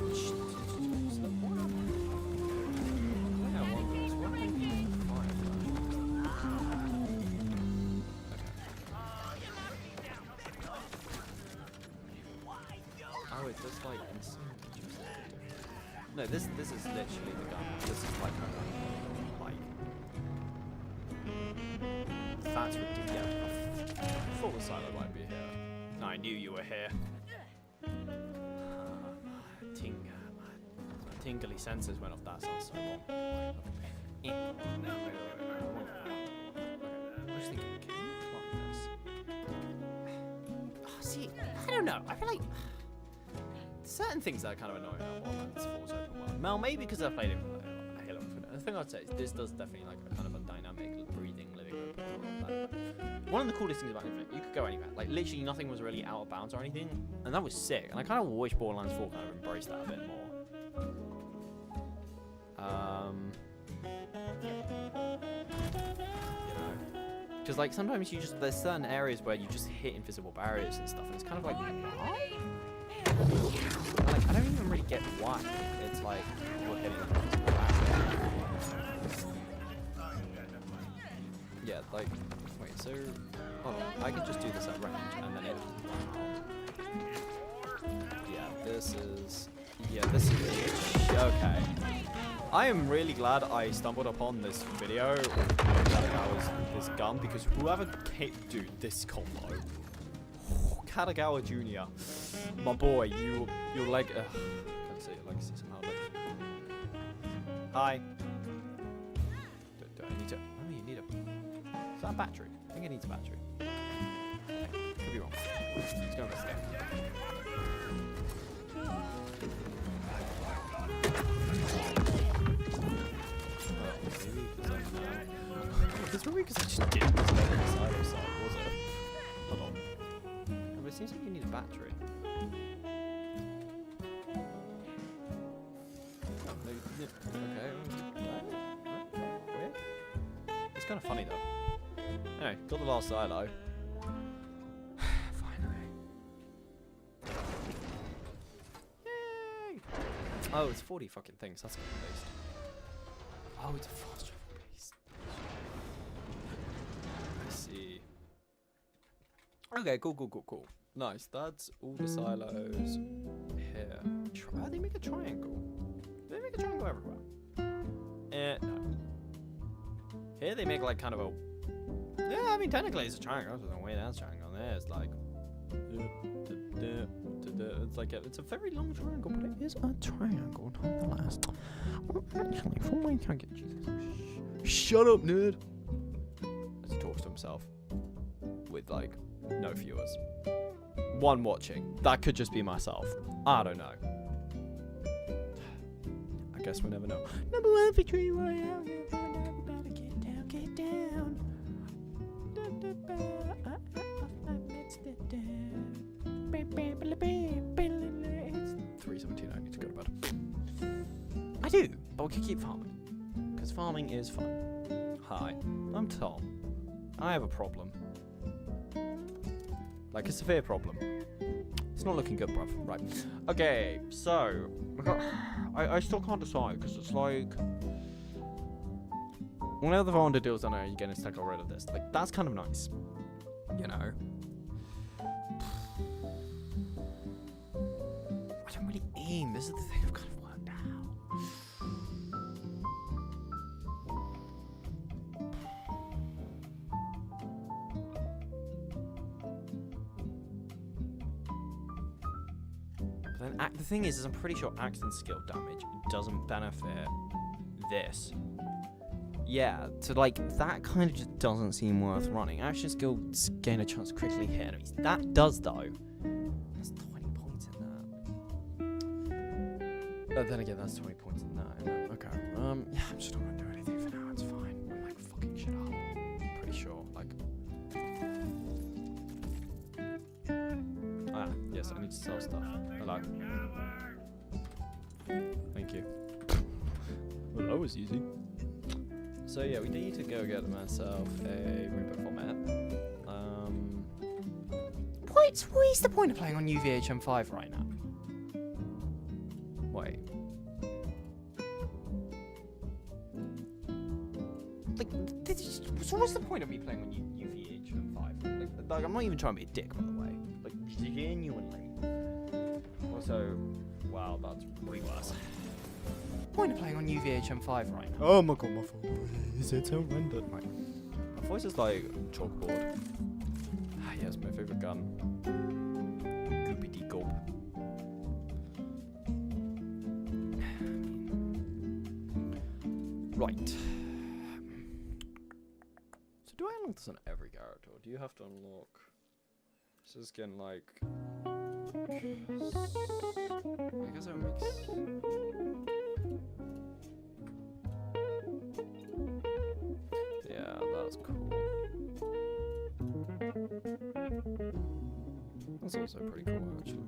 oh, it's just like insane. No, this is literally the gun. This is like that's ridiculous. I thought the silo might be here. No, I knew you were here. My tingly senses went off. That sounds so wrong. I was thinking, can you climb this? Oh, see, I don't know. I feel like certain things that are kind of annoying about Borderlands 4's open world. Well, maybe because I've played it Halo Infinite. thing I'd say is this does definitely like a kind of a dynamic, breathing, living room. One of the coolest things about Infinite, you could go anywhere. Like literally nothing was really out of bounds or anything, and that was sick. And I kind of wish Borderlands 4 kind of embraced that a bit more. Because like sometimes there's certain areas where you just hit invisible barriers and stuff, and it's kind of like, why? Like I don't even really get why. It's like you're hitting invisible barriers. Yeah, like wait, so I can just do this at range, and then it. This is okay. I am really glad I stumbled upon this video with this gun, because whoever dude, this combo. Katagawa Jr. My boy, your leg can't see your legacy somehow, but hi. Do I need to you need a is that a battery? I think it needs a battery. Could be wrong. Let's go investigate. It's probably because I just didn't was it? Hold on. No, but it seems like you need a battery. Okay. Weird. It's kind of funny though. Anyway, got the last silo. Finally. Yay! Oh, it's 40 fucking things. That's gonna be based. Oh, it's a fast travel beast. I see. Okay, cool. Nice. That's all the silos here. They make a triangle. Do they make a triangle everywhere? No. Here they make like kind of a. Yeah, I mean technically it's a triangle. There's no way that's a triangle. There it's like. It's like it's a very long triangle, but it is a triangle nonetheless. Well, actually, from where can I get Jesus? Shut up, nerd. As he talks to himself, with like no viewers, one watching. That could just be myself. I don't know. I guess we never know. Number one for Tree Royale. Everybody get down, get down. It's 3:17. I need to go to bed. I do, but we can keep farming, because farming is fun. Hi, I'm Tom. I have a problem, like a severe problem. It's not looking good, bruv. Right. Okay, so I still can't decide, because it's like whenever the Vonda deals on it, you get to get rid of this. Like that's kind of nice, you know. I don't really aim. This is the thing I've kind of worked out. But then the thing is I'm pretty sure axe and skill damage doesn't benefit this. Yeah, so like that kind of just doesn't seem worth running. Action skill gain a chance to quickly hit enemies. That does though. That's 20 points in that. But then again, that's 20 points in that. Okay. Yeah, I'm just not gonna do anything for now. It's fine. I'm like fucking shit up. I'm pretty sure. Like. Ah, yes, I need to sell stuff. Hello. Thank you. Well, that was easy. So yeah, we need to go get myself a Rupert format. What is the point of playing on UVHM5 right now? Wait. Like, so what's the point of me playing on UVHM5? Like, I'm not even trying to be a dick, by the way. Like, genuinely. Also, wow, that's way worse. Point of playing on UVHM5 right now. Oh my god, my voice, it's horrendous. Right. My voice is like chalkboard. Ah, yes, my favorite gun. Goopity gulp. Right. So do I unlock this on every character, or do you have to unlock? This is getting like. I guess that makes. That's also pretty cool, actually.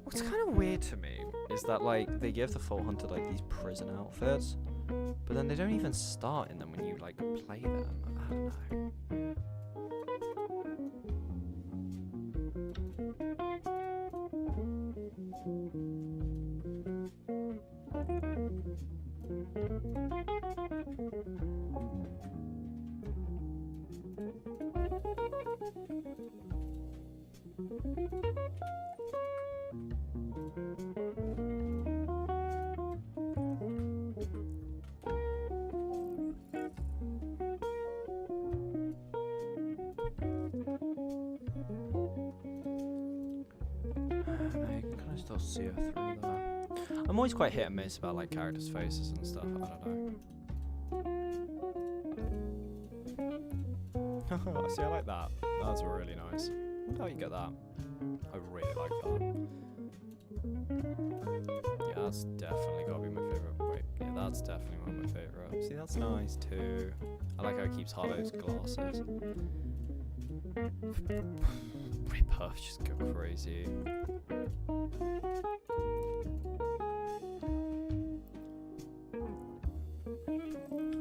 What's kind of weird to me is that, like, they give the Vault Hunter, like, these prison outfits, but then they don't even start in them when you, like, play them. I don't know. Still see her through there. I'm always quite hit and miss about like characters' faces and stuff. I don't know. See, I like that. That's really nice. I wonder how you get that. I really like that. Yeah, that's definitely gotta be my favorite. Wait, yeah, that's definitely one of my favorites. See, that's nice too. I like how it keeps Harlowe's glasses. Puffs just go crazy.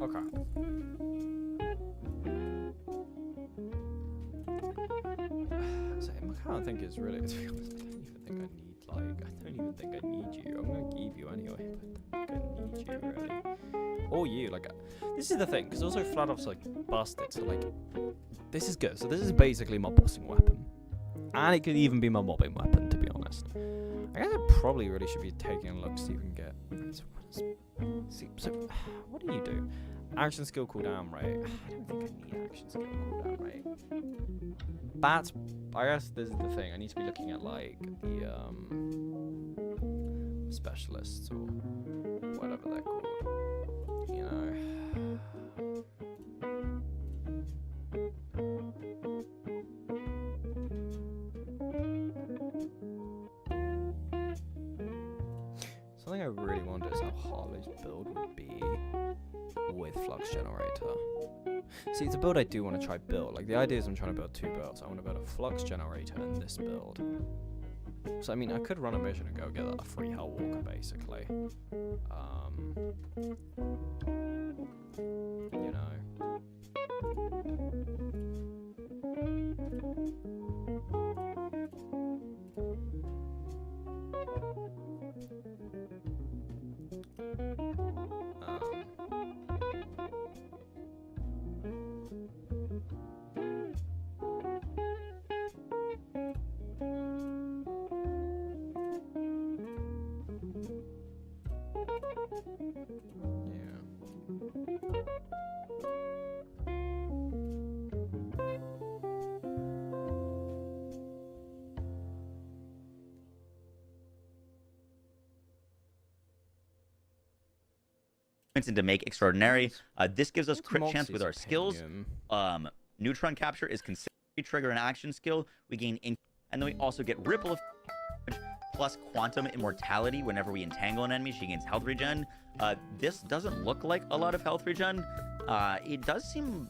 Okay. So I kind of think it's really, to be honest, I don't even think I need you. I'm gonna keep you anyway, but I don't think I need you really. Or you, like, this is the thing, because also Flat Off's like busted, so like, this is good. So this is basically my bossing weapon. And it could even be my mobbing weapon, to be honest. I guess I probably really should be taking a look, see if we can get... So, what do you do? Action skill cooldown rate. I don't think I need action skill cooldown rate. That's... I guess this is the thing. I need to be looking at, like, the, specialists or whatever they're called. You know... Something I really wonder is how Harlow's build would be with Flux Generator. See, it's a build I do want to try build. Like, the idea is I'm trying to build two builds. I want to build a Flux Generator and this build. So, I mean, I could run a mission and go get a free Hellwalker, basically. You know. And to make extraordinary. This gives us crit chance with our skills. Neutron capture is considered trigger an action skill. We gain and then we also get ripple effect plus quantum immortality whenever we entangle an enemy. She gains health regen. This doesn't look like a lot of health regen. It does seem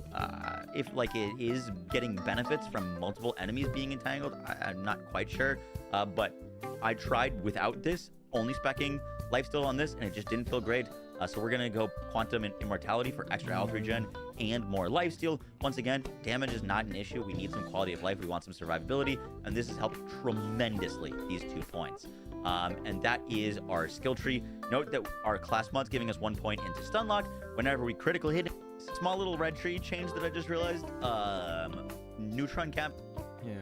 if like it is getting benefits from multiple enemies being entangled. I'm not quite sure, but I tried without this, only specking lifesteal on this, and it just didn't feel great. So we're gonna go quantum and immortality for extra health regen and more lifesteal. Once again, damage is not an issue. We need some quality of life. We want some survivability, and this has helped tremendously, these 2 points. And that is our skill tree. Note that our class mod's giving us 1 point into stun lock whenever we critical hit. Small little red tree change that I just realized. Neutron cap. Yeah.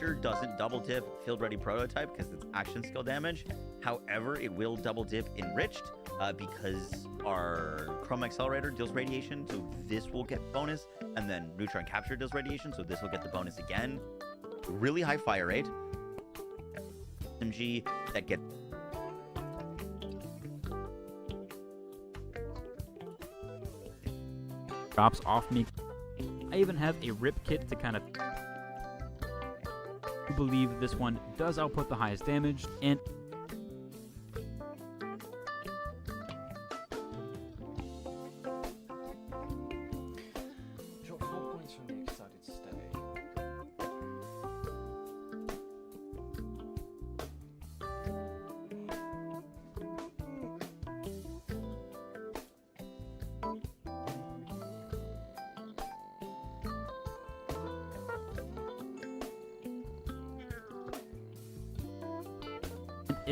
Sure doesn't double dip field ready prototype because it's action skill damage. However, it will double dip enriched because our Chrome Accelerator deals radiation, so this will get bonus, and then Neutron Capture deals radiation, so this will get the bonus again. Really high fire rate. SMG that get drops off me. I even have a rip kit to kind of I believe this one does output the highest damage, and Drop 4 points from the excited stay.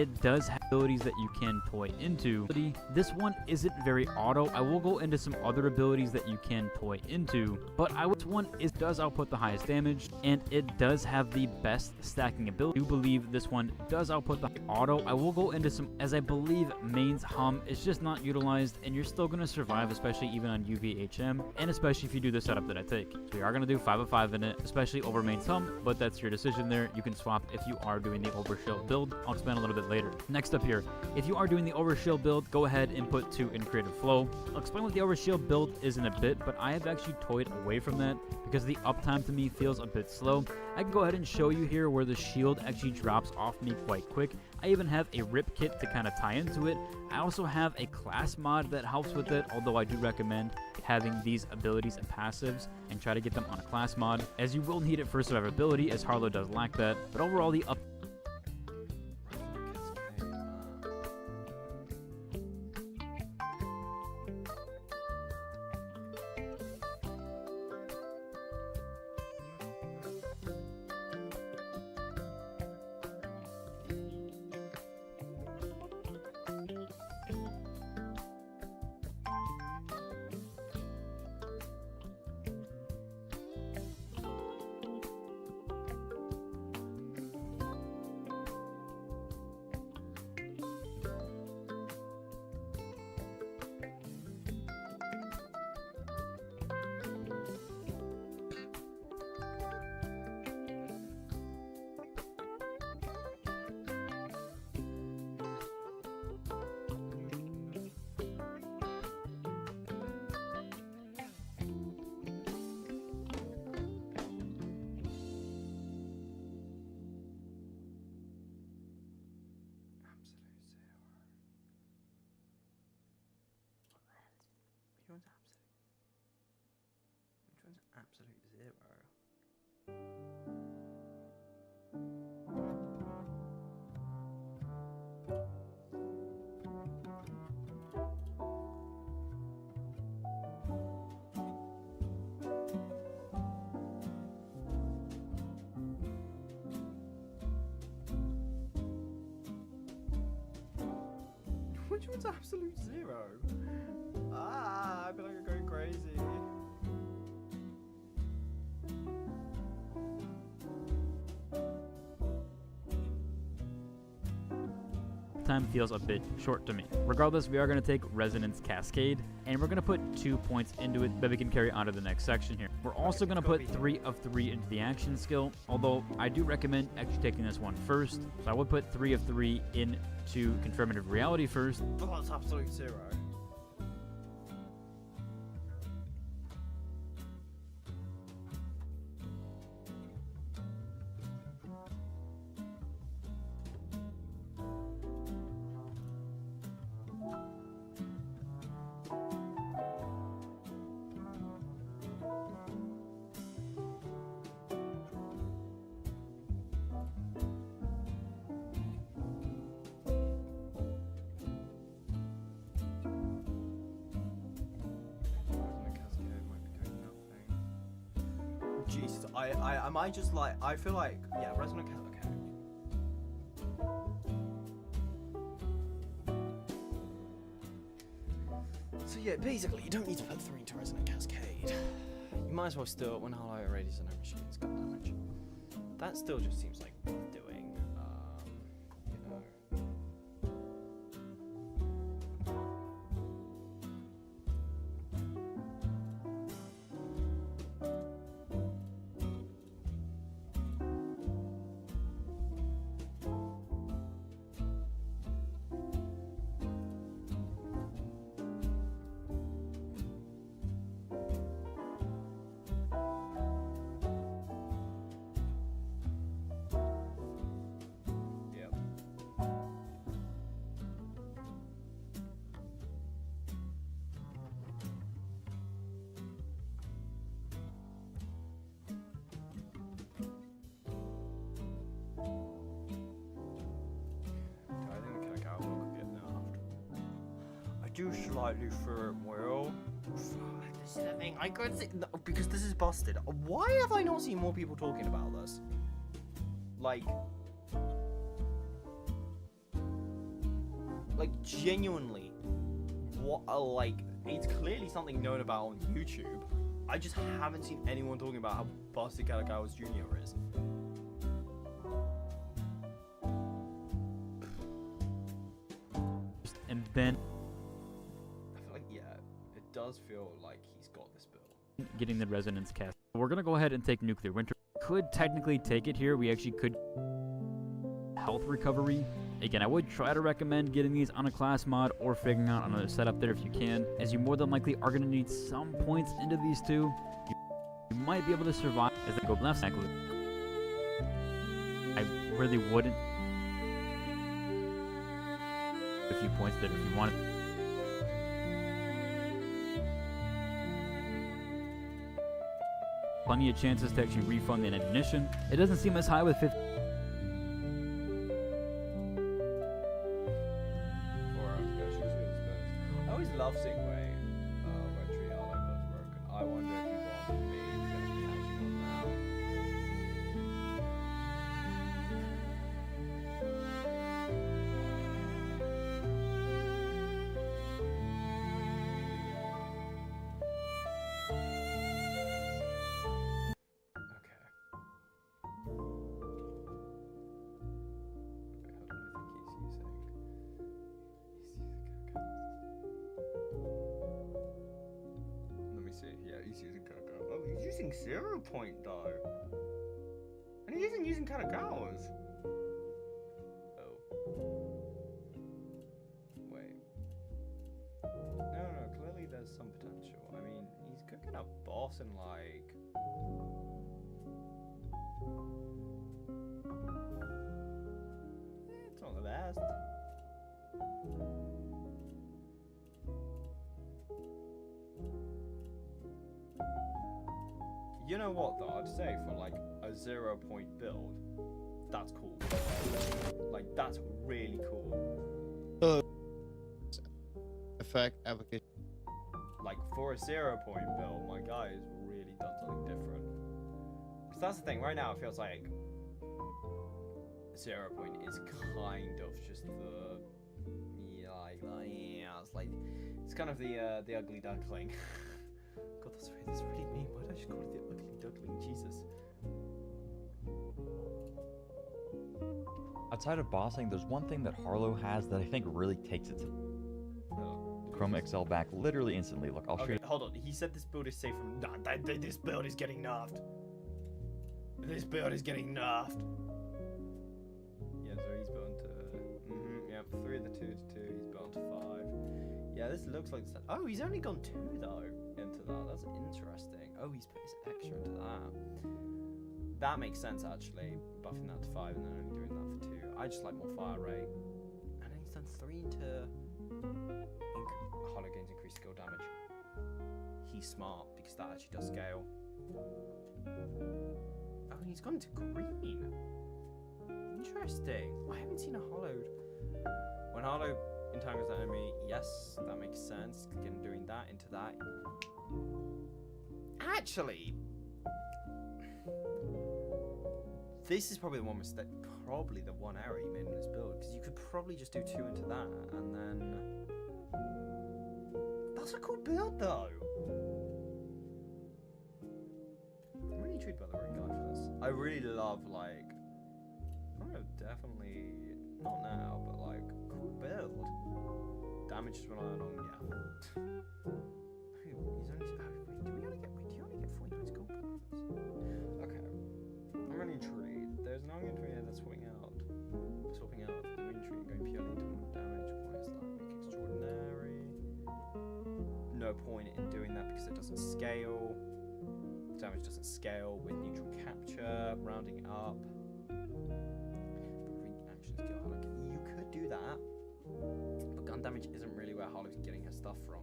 it does have abilities that you can toy into. This one isn't very auto. I will go into some other abilities that you can toy into, but this one does output the highest damage, and it does have the best stacking ability. I do believe this one does output the auto. I will go into some, as I believe main's hum is just not utilized, and you're still going to survive, especially even on UVHM, and especially if you do the setup that I take. So we are going to do 5 of 5 in it, especially over main's hum, but that's your decision there. You can swap if you are doing the overshield build. I'll explain a little bit later. Next up here, if you are doing the overshield build, go ahead and put 2 in creative flow. I'll explain what the overshield build is in a bit, but I have actually toyed away from that because the uptime to me feels a bit slow. I can go ahead and show you here where the shield actually drops off me quite quick. I even have a rip kit to kind of tie into it. I also have a class mod that helps with it, although I do recommend having these abilities and passives and try to get them on a class mod, as you will need it for survivability, as Harlowe does lack that. But overall, the Which one's absolute zero? Which one's absolute zero? Ah, I feel like I'm going crazy. time feels a bit short to me. Regardless, we are going to take Resonance Cascade, and we're going to put 2 points into it that we can carry on to the next section here. We're also going to put 3 of 3 into the action skill, although I do recommend actually taking this one first. So I would put 3 of 3 into Confirmative Reality first. Oh, that's absolute zero. Jesus, am I just like, I feel like, yeah, Resonant Cat, okay. So yeah, basically, you don't need to put 3 into Resonant Cascade. You might as well still, when Harlowe radius and no machines got damage. That still just seems like worth doing, you know. do slightly for it, Will. This is the thing. I could see because this is busted. Why have I not seen more people talking about this? Like genuinely, what? Like, it's clearly something known about on YouTube. I just haven't seen anyone talking about how busted Kalagawa's Jr. is. And then I feel like, yeah, it does feel like he's got this build. getting the resonance cast. We're gonna go ahead and take Nuclear Winter. Could technically take it here. We actually could health recovery. Again, I would try to recommend getting these on a class mod or figuring out another setup there if you can, as you more than likely are going to need some points into these two. You might be able to survive as they go left side. I really wouldn't. A few points there if you wanted. Plenty of chances to actually refund the ammunition. It doesn't seem as high with 50. I always love seeing where Tree Harlowe was broken. I wonder if people on me is going to be actually on now. He's using Kanagawa. Oh, he's using 0 point though. And he isn't using Kanagawa's. Oh. Wait. No, clearly there's some potential. I mean, he's cooking up boss in like... it's not the best. You know what though, I'd say for like a 0 point build, that's cool. Like, that's really cool. Effect application. Like, for a 0 point build, my guy has really done something different. Because that's the thing, right now it feels like 0 point is kind of just the... it's like, it's kind of the ugly duckling. God, that's really mean. Why did I just call it the ugly duckling? Jesus. Outside of bossing, there's one thing that Harlowe has that I think really takes it to Chrome XL back literally instantly. Look, I'll show you. Hold on. He said this build is safe from... this build is getting nerfed. This build is getting nerfed. Yeah, so he's built into... yep, 3 of the 2 to 2. He's built to 5. Yeah, this looks like... oh, he's only gone 2 though into that. That's interesting. Oh, he's put his extra into that. That makes sense actually. Buffing that to 5 and then only doing that for 2. I just like more fire rate. And then he's done 3 into... Harlowe gains increased skill damage. He's smart because that actually does scale. Oh, and he's gone to green. Interesting. I haven't seen a Harlowe. When Harlowe entangles the enemy, yes, that makes sense. Again, doing that into that. Actually, this is probably the one mistake, probably the one error you made in this build, because you could probably just do 2 into that, and then... that's a cool build, though. I'm really intrigued by the ring guy for this. I really love, like... I don't know, definitely... not now, but, like, cool build. Damage is reliant on, yeah. He's only... oh, wait, do you only get 49 skill points? Okay. I'm really intrigued. There's no going to be that's swapping out. Swapping out the green tree and going purely into more damage. Points that make extraordinary. No point in doing that because it doesn't scale. Damage doesn't scale with neutral capture, rounding up. Action skill, Harlowe. You could do that, but gun damage isn't really where Harlow's getting her stuff from.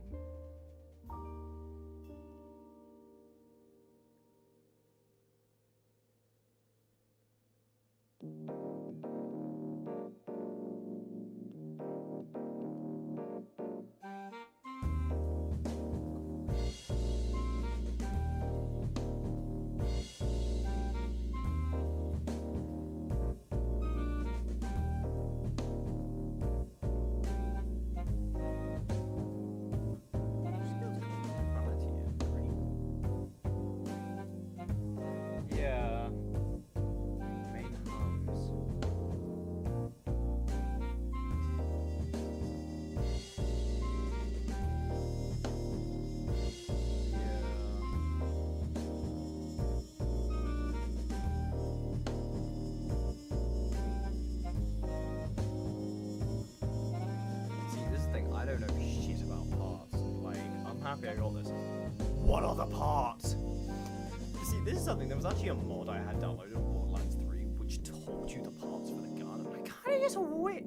happy I got this. What are the parts? See, this is something, there was actually a mod I had downloaded on Borderlands 3 which told you the parts for the gun. I'm like, how do you just wait?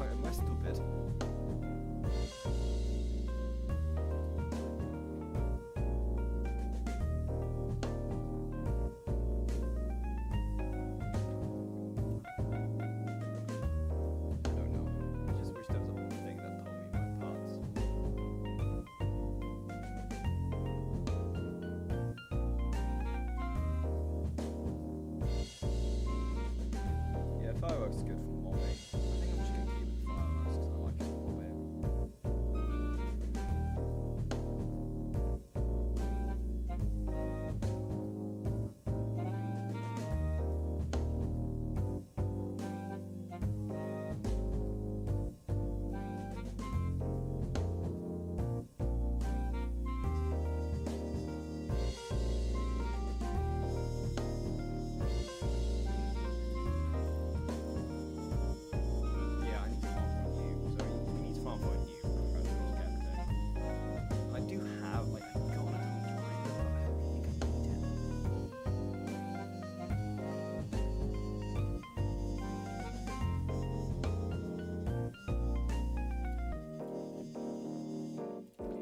Am I stupid? Fireworks is good for mobbing. I think I'm just going to keep it fireworks because I like it for mobbing.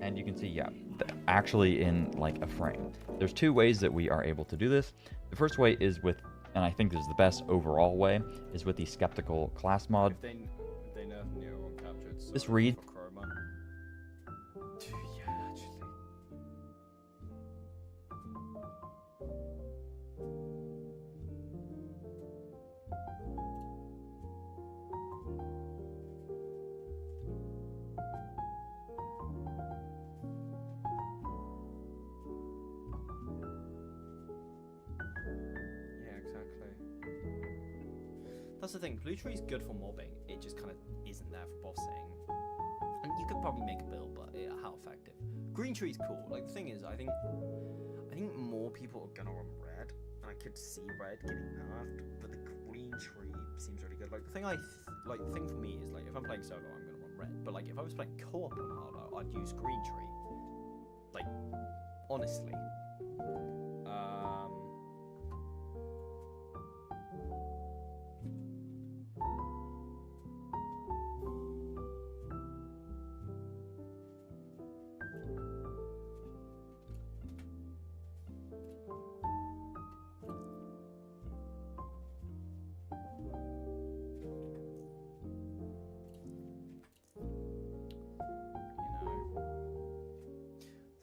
And you can see, yeah, actually in like a frame. There's two ways that we are able to do this. The first way is with, and I think this is the best overall way, is with the Skeptical class mod. If they nerf Neo Uncaptured, so This read. for Chroma. Yeah, actually. Yeah, exactly. That's the thing. Blue Tree is good for mobbing. It just kind of isn't there for bossing. And you could probably make a build, but yeah, how effective? Green Tree is cool. Like the thing is, I think more people are gonna run red, and I could see red getting nerfed. But the Green Tree seems really good. Like the thing the thing for me is like if I'm playing solo, I'm gonna run red. But like if I was playing co-op on Harlowe, I'd use Green Tree. Like honestly.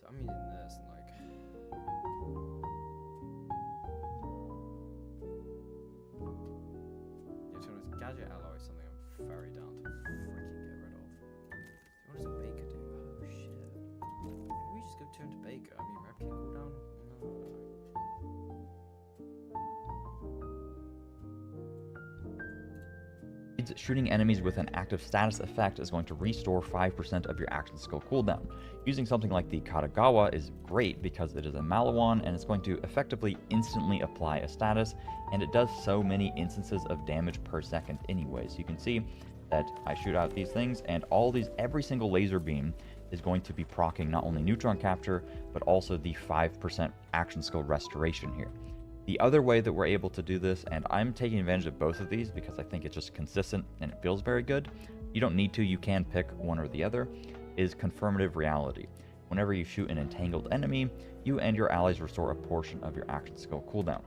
I'm using this and like yeah, to be honest, gadget alloy is something I'm very down to freaking get rid of. What does a baker do? Oh shit. Maybe we just go turn to baker. I mean replicate cooldown? No. Shooting enemies with an active status effect is going to restore 5% of your action skill cooldown. Using something like the Katagawa is great because it is a Malawan and it's going to effectively instantly apply a status, and it does so many instances of damage per second anyway. So you can see that I shoot out these things and every single laser beam is going to be proccing not only neutron capture, but also the 5% action skill restoration here. The other way that we're able to do this, and I'm taking advantage of both of these because I think it's just consistent and it feels very good. You don't need to, you can pick one or the other, is confirmative reality. Whenever you shoot an entangled enemy, you and your allies restore a portion of your action skill cooldown.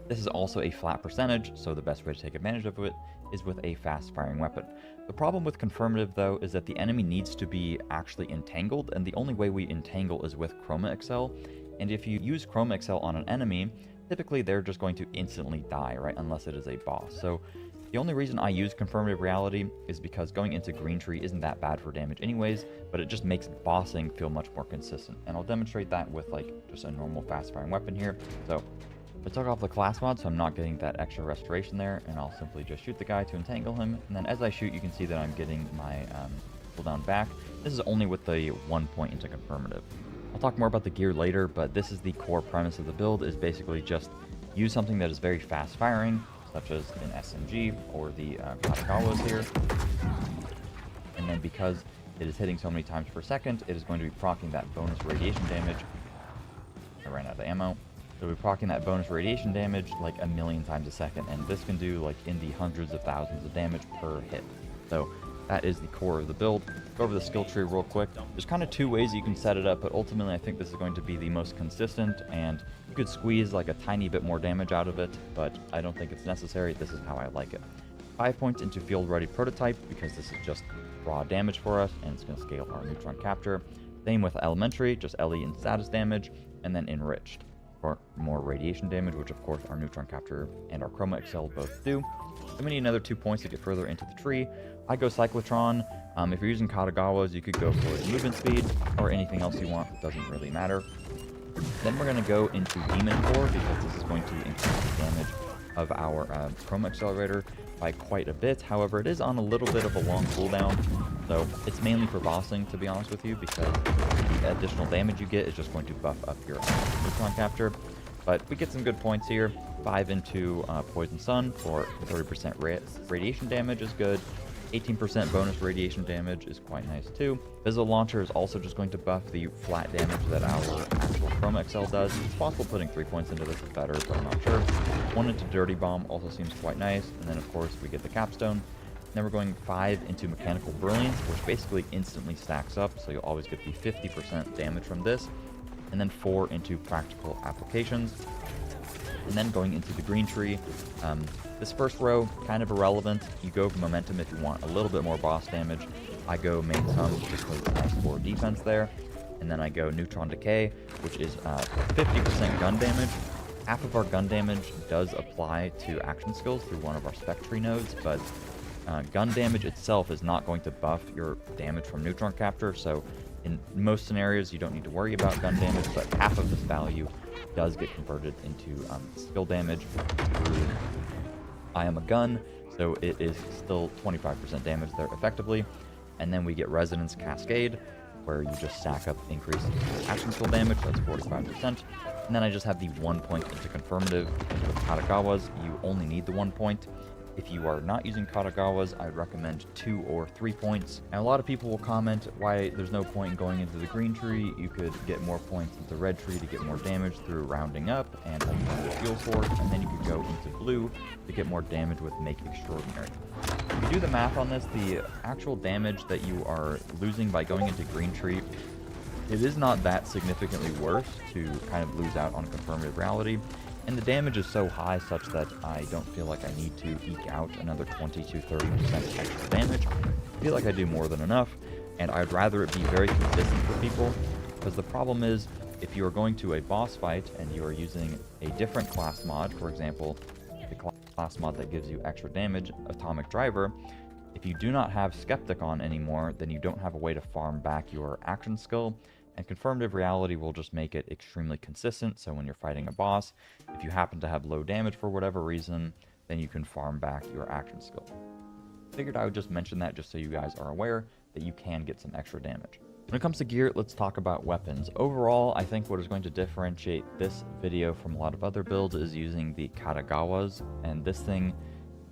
This is also a flat percentage, so the best way to take advantage of it is with a fast firing weapon. The problem with confirmative though is that the enemy needs to be actually entangled, and the only way we entangle is with Chroma Excel. And if you use Chroma Excel on an enemy, typically they're just going to instantly die, right? Unless it is a boss. So the only reason I use confirmative reality is because going into Green Tree isn't that bad for damage anyways, but it just makes bossing feel much more consistent. And I'll demonstrate that with like just a normal fast firing weapon here. So I took off the class mod, so I'm not getting that extra restoration there, and I'll simply just shoot the guy to entangle him. And then as I shoot, you can see that I'm getting my cooldown back. This is only with the 1 point into confirmative. I'll talk more about the gear later, but this is the core premise of the build, is basically just use something that is very fast firing, such as an SMG or the Katagawas here. And then because it is hitting so many times per second, it is going to be proccing that bonus radiation damage. I ran out of ammo. So we're proccing that bonus radiation damage like a million times a second, and this can do like in the hundreds of thousands of damage per hit. So that is the core of the build. Go over the skill tree real quick. There's kind of two ways you can set it up, but ultimately I think this is going to be the most consistent, and you could squeeze like a tiny bit more damage out of it, but I don't think it's necessary. This is how I like it. 5 points into field ready prototype, because this is just raw damage for us, and it's going to scale our neutron capture. Same with elementary, just LE and status damage, and then enriched for more radiation damage, which of course our neutron capture and our chroma excel both do. Then we need another 2 points to get further into the tree. I go cyclotron. If you're using Katagawas, you could go for movement speed or anything else you want. It doesn't really matter. Then we're going to go into demon core, because this is going to increase the damage of our chroma accelerator by quite a bit. However, it is on a little bit of a long cooldown, so it's mainly for bossing, to be honest with you, because the additional damage you get is just going to buff up your neutron capture. But we get some good points here. 5 into Poison Sun for 30% radiation damage is good. 18% bonus radiation damage is quite nice too. Visible Launcher is also just going to buff the flat damage that our actual Chroma XL does. It's possible putting 3 points into this is better, but I'm not sure. 1 into Dirty Bomb also seems quite nice. And then of course we get the Capstone. Then we're going 5 into Mechanical Brilliance, which basically instantly stacks up, so you'll always get the 50% damage from this. And then 4 into Practical Applications. And then going into the green tree, this first row, kind of irrelevant. You go momentum if you want a little bit more boss damage. I go main sums just because it's nice for defense there. And then I go neutron decay, which is 50% gun damage. Half of our gun damage does apply to action skills through one of our spec tree nodes, but gun damage itself is not going to buff your damage from neutron capture, so in most scenarios you don't need to worry about gun damage, but half of this value does get converted into skill damage through I Am a Gun, so it is still 25% damage there effectively. And then we get Resonance Cascade, where you just stack up increased action skill damage, that's 45%. And then I just have the 1 point into Confirmative. With Katagawas, you only need the 1 point. If you are not using Katagawas, I recommend 2 or 3 points. And a lot of people will comment why there's no point in going into the green tree. You could get more points into the red tree to get more damage through rounding up and a fuel source, and then you could go into blue to get more damage with Make Extraordinary. If you do the math on this, the actual damage that you are losing by going into green tree, it is not that significantly worse to kind of lose out on Confirmative Reality. And the damage is so high such that I don't feel like I need to eke out another 20 to 30% extra damage. I feel like I do more than enough, and I'd rather it be very consistent for people, because the problem is, if you are going to a boss fight and you are using a different class mod, for example, the class mod that gives you extra damage, Atomic Driver, if you do not have Skeptic on anymore, then you don't have a way to farm back your action skill. And Confirmative Reality will just make it extremely consistent, so when you're fighting a boss, if you happen to have low damage for whatever reason, then you can farm back your action skill. Figured I would just mention that just so you guys are aware that you can get some extra damage. When it comes to gear, let's talk about weapons. Overall, I think what is going to differentiate this video from a lot of other builds is using the Katagawas, and this thing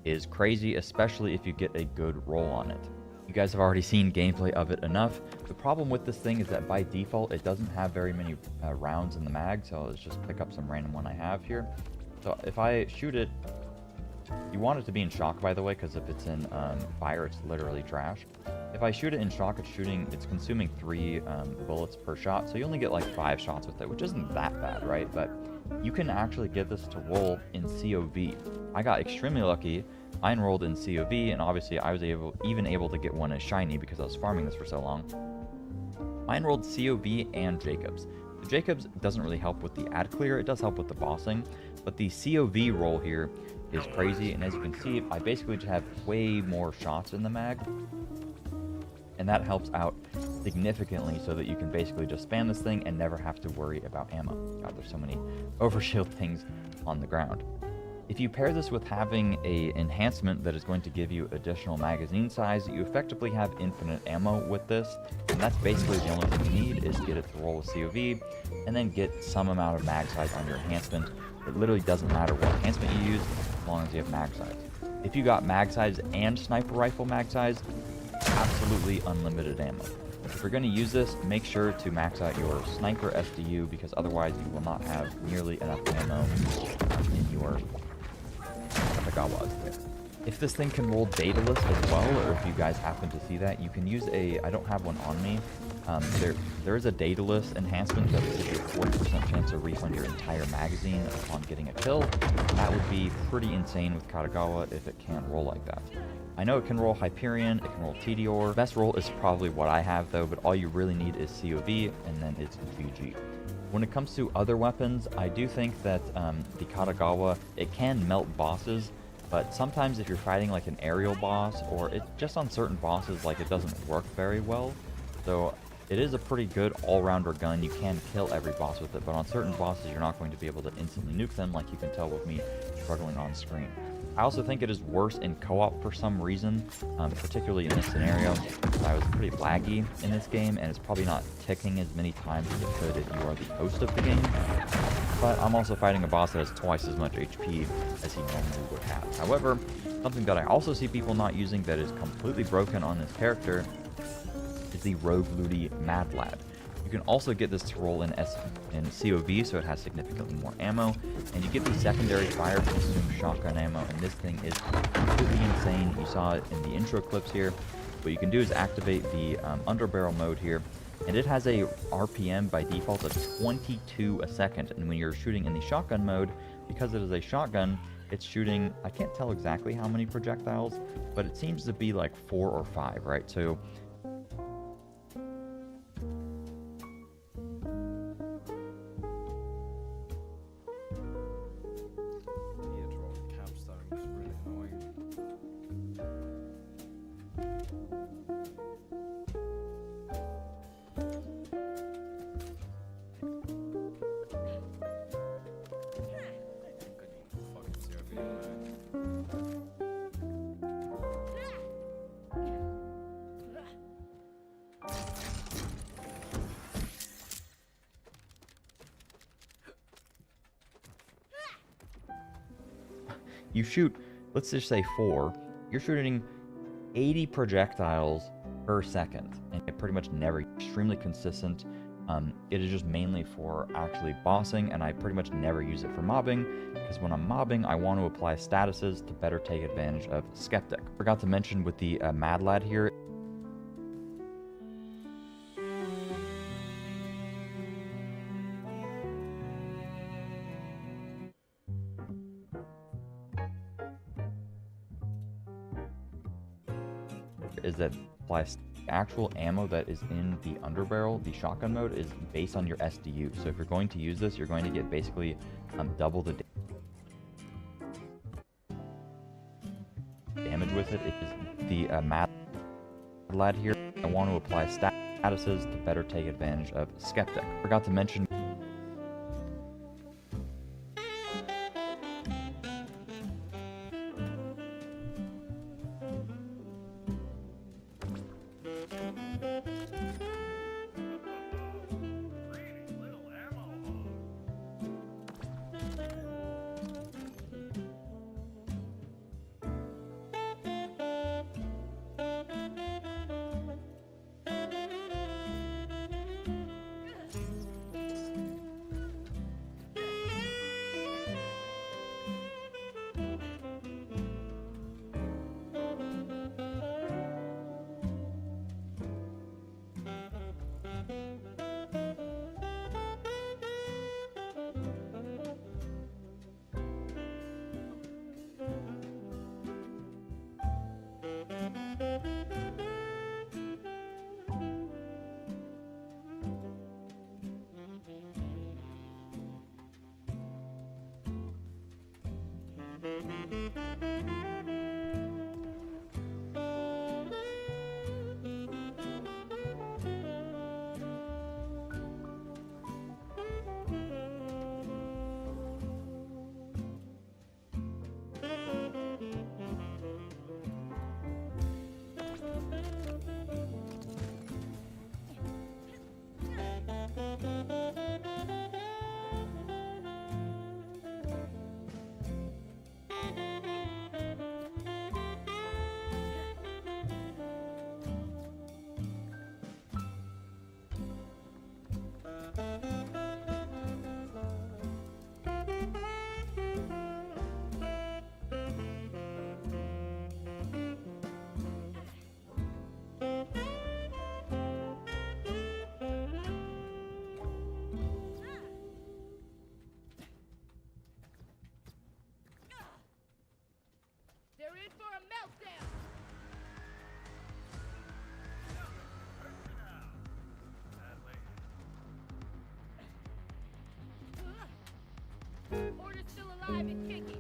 is crazy, especially if you get a good roll on it. You guys have already seen gameplay of it enough. The problem with this thing is that by default, it doesn't have very many rounds in the mag, so let's just pick up some random one I have here. So if I shoot it, you want it to be in shock, by the way, because if it's in fire, it's literally trash. If I shoot it in shock, it's consuming 3 bullets per shot, so you only get like 5 shots with it, which isn't that bad, right? But you can actually get this to roll in COV. I got extremely lucky. I enrolled in COV, and obviously I was even able to get one as shiny because I was farming this for so long. I enrolled COV and Jacobs. The Jacobs doesn't really help with the ad clear, it does help with the bossing, but the COV roll here is crazy, and as you can see, I basically just have way more shots in the mag, and that helps out significantly so that you can basically just spam this thing and never have to worry about ammo. God, there's so many overshield things on the ground. If you pair this with having an enhancement that is going to give you additional magazine size, you effectively have infinite ammo with this, and that's basically the only thing you need is get it to roll with COV, and then get some amount of mag size on your enhancement, It literally doesn't matter what enhancement you use as long as you have mag size. If you got mag size and sniper rifle mag size, absolutely unlimited ammo. If you're going to use this, make sure to max out your sniper SDU, because otherwise you will not have nearly enough ammo in your Katagawa. If this thing can roll Daedalus as well, or if you guys happen to see that, you can use a, I don't have one on me, there is a Daedalus enhancement that will give you a 40% chance to refund your entire magazine upon getting a kill. That would be pretty insane with Katagawa if it can roll like that. I know it can roll Hyperion, it can roll Tediore. Best roll is probably what I have though, but all you really need is COV, and then it's GG. When it comes to other weapons, I do think that the Katagawa, it can melt bosses, but sometimes if you're fighting like an aerial boss, or it just on certain bosses, like it doesn't work very well. So it is a pretty good all-rounder gun. You can kill every boss with it, but on certain bosses you're not going to be able to instantly nuke them, like you can tell with me struggling on screen. I also think it is worse in co-op for some reason, particularly in this scenario. I was pretty laggy in this game, and it's probably not ticking as many times as it could if you are the host of the game. But I'm also fighting a boss that has twice as much HP as he normally would have. However, something that I also see people not using that is completely broken on this character is the Rogue Looty Mad Lad. You can also get this to roll in COV, so it has significantly more ammo, and you get the secondary fire to consume shotgun ammo, and this thing is completely insane. You saw it in the intro clips here. What you can do is activate the underbarrel mode here, and it has a RPM by default of 22 a second, and when you're shooting in the shotgun mode, because it is a shotgun, it's shooting, I can't tell exactly how many projectiles, but it seems to be like 4 or 5, right? So you shoot, let's just say 4, you're shooting 80 projectiles per second, and it pretty much never, extremely consistent. It is just mainly for actually bossing, and I pretty much never use it for mobbing, because when I'm mobbing, I want to apply statuses to better take advantage of Skeptic. Forgot to mention with the Mad Lad here, is that actual ammo that is in the underbarrel, the shotgun mode, is based on your SDU. So if you're going to use this, you're going to get basically double the damage with it. It is the Mad Lad here. I want to apply statuses to better take advantage of Skeptic. Forgot to mention Order's still alive and kicking.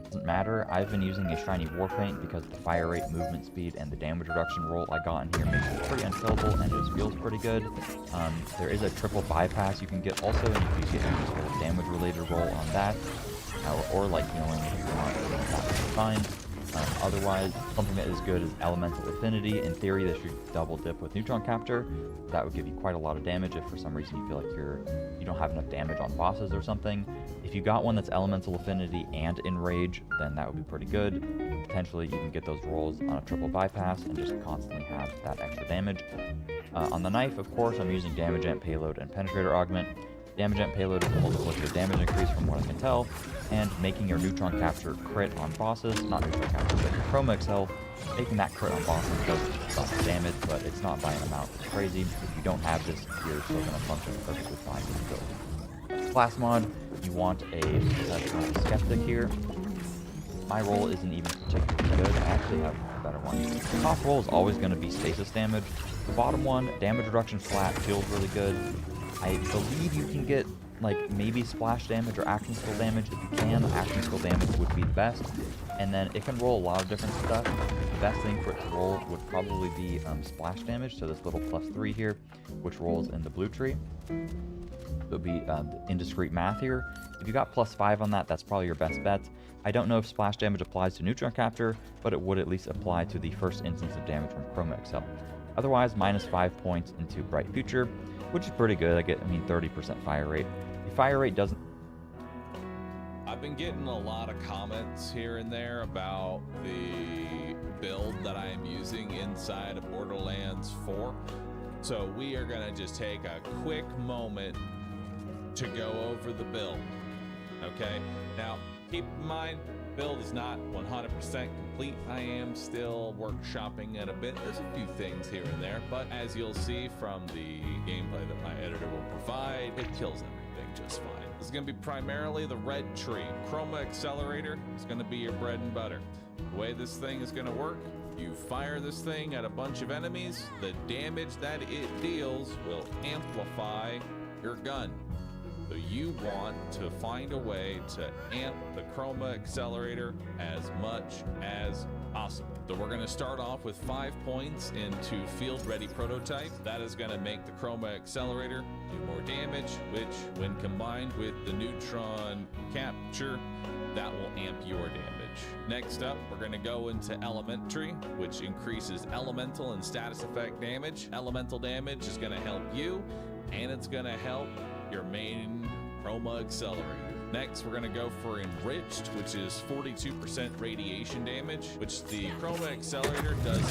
Doesn't matter. I've been using a shiny warpaint because the fire rate, movement speed, and the damage reduction roll I got in here makes it pretty unkillable, and it just feels pretty good. There is a triple bypass you can get also, and you can get any sort of damage related roll on that, or like healing if you want. That's fine. Otherwise, something that is good is Elemental Affinity. In theory, this should double dip with Neutron Capture. That would give you quite a lot of damage if for some reason you feel like you don't have enough damage on bosses or something. If you got one that's Elemental Affinity and Enrage, then that would be pretty good. Potentially, you can get those rolls on a triple bypass and just constantly have that extra damage. On the knife, of course, I'm using Damage Amp Payload and Penetrator Augment. Damage Amp Payload is a multiplicative damage increase from what I can tell, and making your Neutron Capture crit on bosses, not Neutron Capture, but your Chroma Excel, making that crit on bosses does buff damage, but it's not by an amount that's crazy. If you don't have this, you're still going to function perfectly fine with the build. Class mod, you want a Professional Skeptic here. My roll isn't even particularly good. I actually have a better one. The top roll is always going to be stasis damage. The bottom one, damage reduction flat, feels really good. I believe you can get like maybe splash damage or action skill damage. If you can, action skill damage would be the best. And then it can roll a lot of different stuff. The best thing for it to roll would probably be splash damage, so this little +3 here, which rolls in the blue tree. It would be indiscrete math here. If you got +5 on that, that's probably your best bet. I don't know if splash damage applies to Neutron Capture, but it would at least apply to the first instance of damage from Chroma Excel. Otherwise, -5 points into Bright Future, which is pretty good. I get, 30% fire rate. The fire rate doesn't... I've been getting a lot of comments here and there about the build that I am using inside of Borderlands 4. So we are going to just take a quick moment to go over the build. Okay, now keep in mind, build is not 100% complete. I am still workshopping it a bit. There's a few things here and there, but as you'll see from the gameplay that my editor will provide, it kills everything just fine. This is going to be primarily the red tree. Chroma Accelerator is going to be your bread and butter. The way this thing is going to work, you fire this thing at a bunch of enemies, the damage that it deals will amplify your gun. So you want to find a way to amp the Chroma Accelerator as much as possible. So we're going to start off with 5 points into Field Ready Prototype. That is going to make the Chroma Accelerator do more damage, which when combined with the Neutron Capture, that will amp your damage. Next up, we're going to go into Elementary, which increases elemental and status effect damage. Elemental damage is going to help you, and it's going to help your main Chroma Accelerator. Next, we're going to go for Enriched, which is 42% radiation damage, which the Chroma Accelerator does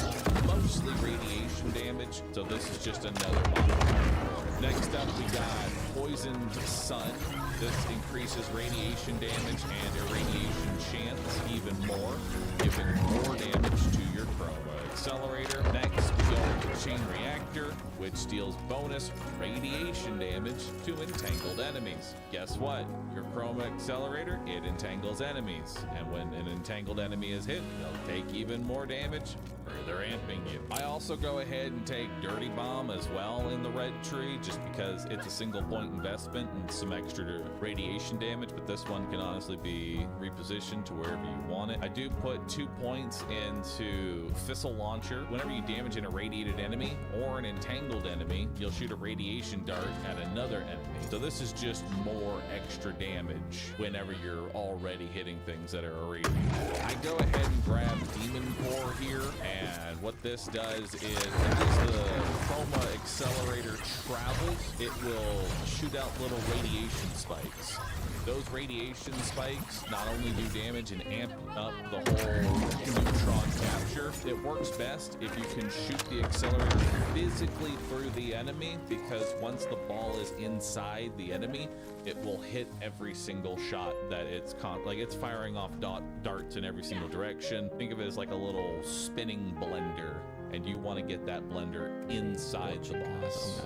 mostly radiation damage, so this is just another modifier. Next up, we got Poisoned Sun. This increases radiation damage and irradiation chance even more, giving more damage to your Chroma Accelerator. Next, we go Chain Reactor, which deals bonus radiation damage to entangled enemies. Guess what? Your Chroma Accelerator, it entangles enemies. And when an entangled enemy is hit, they'll take even more damage, further amping you. I also go ahead and take Dirty Bomb as well in the red tree, just because it's a single point investment and some extra radiation damage, but this one can honestly be repositioned to wherever you want it. I do put 2 points into Fissile Launcher. Whenever you damage an irradiated enemy or an entangled enemy, you'll shoot a radiation dart at another enemy. So this is just more extra damage whenever you're already hitting things that are irradiated. I go ahead and grab Demon Core here, and what this does is, as the Chroma Accelerator travels, it will shoot out little radiation spikes. Those radiation spikes not only do damage and amp up the whole neutron capture, it works best if you can shoot the accelerator physically through the enemy, because once the ball is inside the enemy, it will hit every single shot that it's it's firing off darts in every single direction. Think of it as like a little spinning blender, and you want to get that blender inside the boss.